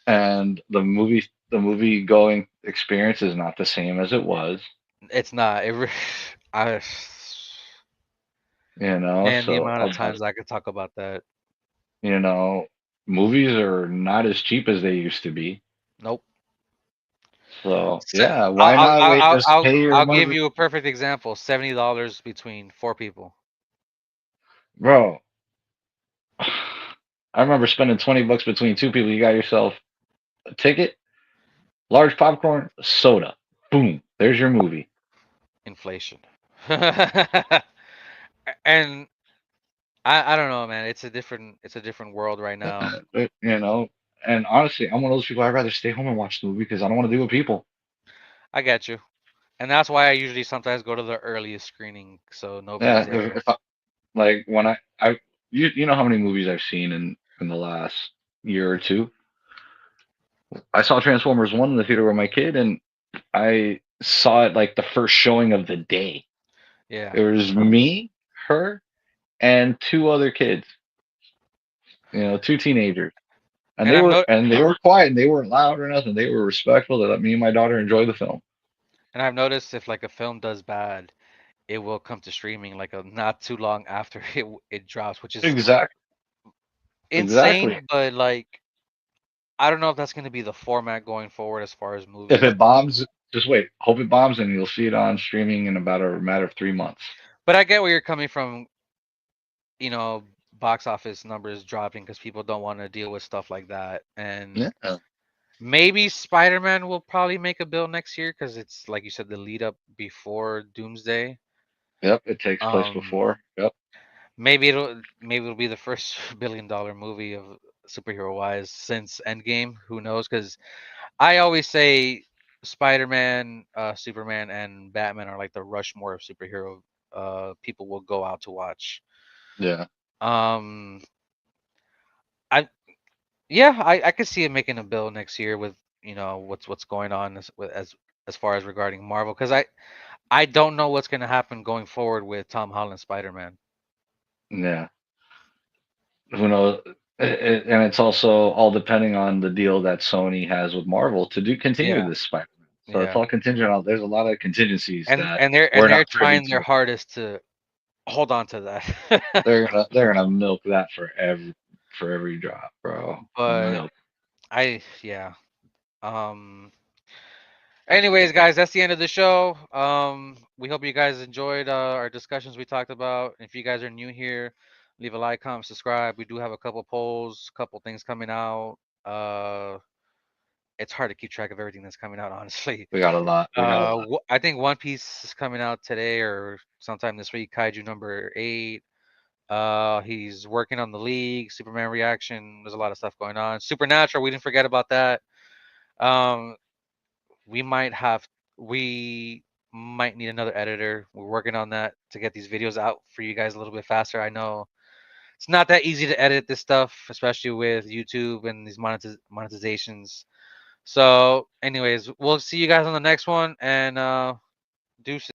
and the movie going experience is not the same as it was.
It's not I man the
So
amount of
about
times I could talk about that.
you know, movies are not as cheap as they used to be.
Nope.
So
So,
yeah, why not wait? Just pay your
I'll give
money,
you a perfect example. $70 between four people.
bro. I remember spending $20 between two people. You got yourself a ticket, large popcorn, soda. Boom. There's your movie.
Inflation. And I don't know, man. It's a different world right now.
You know. And honestly, I'm one of those people. I'd rather stay home and watch the movie because I don't want to deal with people.
I get you. And that's why I usually sometimes go to the earliest screening so nobody's
Yeah,
there.
if I, like when I you know how many movies I've seen in the last year or two. I saw Transformers 1 in the theater with my kid, and I saw it like the first showing of the day.
Yeah.
It was me, her, and two other kids, two teenagers. And
And
they
I've
were
not
and they were quiet and they weren't loud or nothing. They were respectful. They let me and my daughter enjoy the film.
and I've noticed if like a film does bad, it will come to streaming like a not too long after it drops, which is
Exactly. Exactly.
insane, but like I don't know if that's going to be the format going forward as far as
If
movies.
it bombs, just wait. Hope it bombs and you'll see it on streaming in about a matter of 3 months.
But I get where you're coming from, you know, box office numbers dropping because people don't want to deal with stuff like that. And
Yeah.
maybe Spider-Man will probably make a bill next year because it's like you said, the lead up before Doomsday.
Yep. It takes place
Um,
before. Yep.
maybe it'll be the first $1 billion movie of superhero wise since Endgame. Who knows? Because I always say Spider-Man, Superman, and Batman are like the Rushmore of superhero people will go out to watch.
Yeah.
Um, I yeah, I could see it making a bill next year with what's going on as far as regarding Marvel because I don't know what's gonna happen going forward with Tom Holland Spider-Man.
Yeah. Who knows? And it's also all depending on the deal that Sony has with Marvel to do continue
Yeah,
this Spider-Man. So it's
yeah,
all contingent on. There's a lot of contingencies
and
that
and they're
we're
and
not
they're
privy
trying their
to.
hardest to hold on to that.
They're gonna milk that for every drop, bro.
But
Milk.
yeah. Um. Anyways, guys, that's the end of the show. We hope you guys enjoyed our discussions we talked about. If you guys are new here, leave a like, comment, subscribe. We do have a couple polls, couple things coming out. Uh, it's hard to keep track of everything that's coming out, honestly.
We got a lot. We got a lot.
I think One Piece is coming out today or sometime this week. Kaiju number 8. He's working on the League, Superman reaction. There's a lot of stuff going on. Supernatural, we didn't forget about that. Um, we might have we might need another editor. We're working on that to get these videos out for you guys a little bit faster. I know it's not that easy to edit this stuff, especially with YouTube and these monetizations. So, anyways, we'll see you guys on the next one and deuces.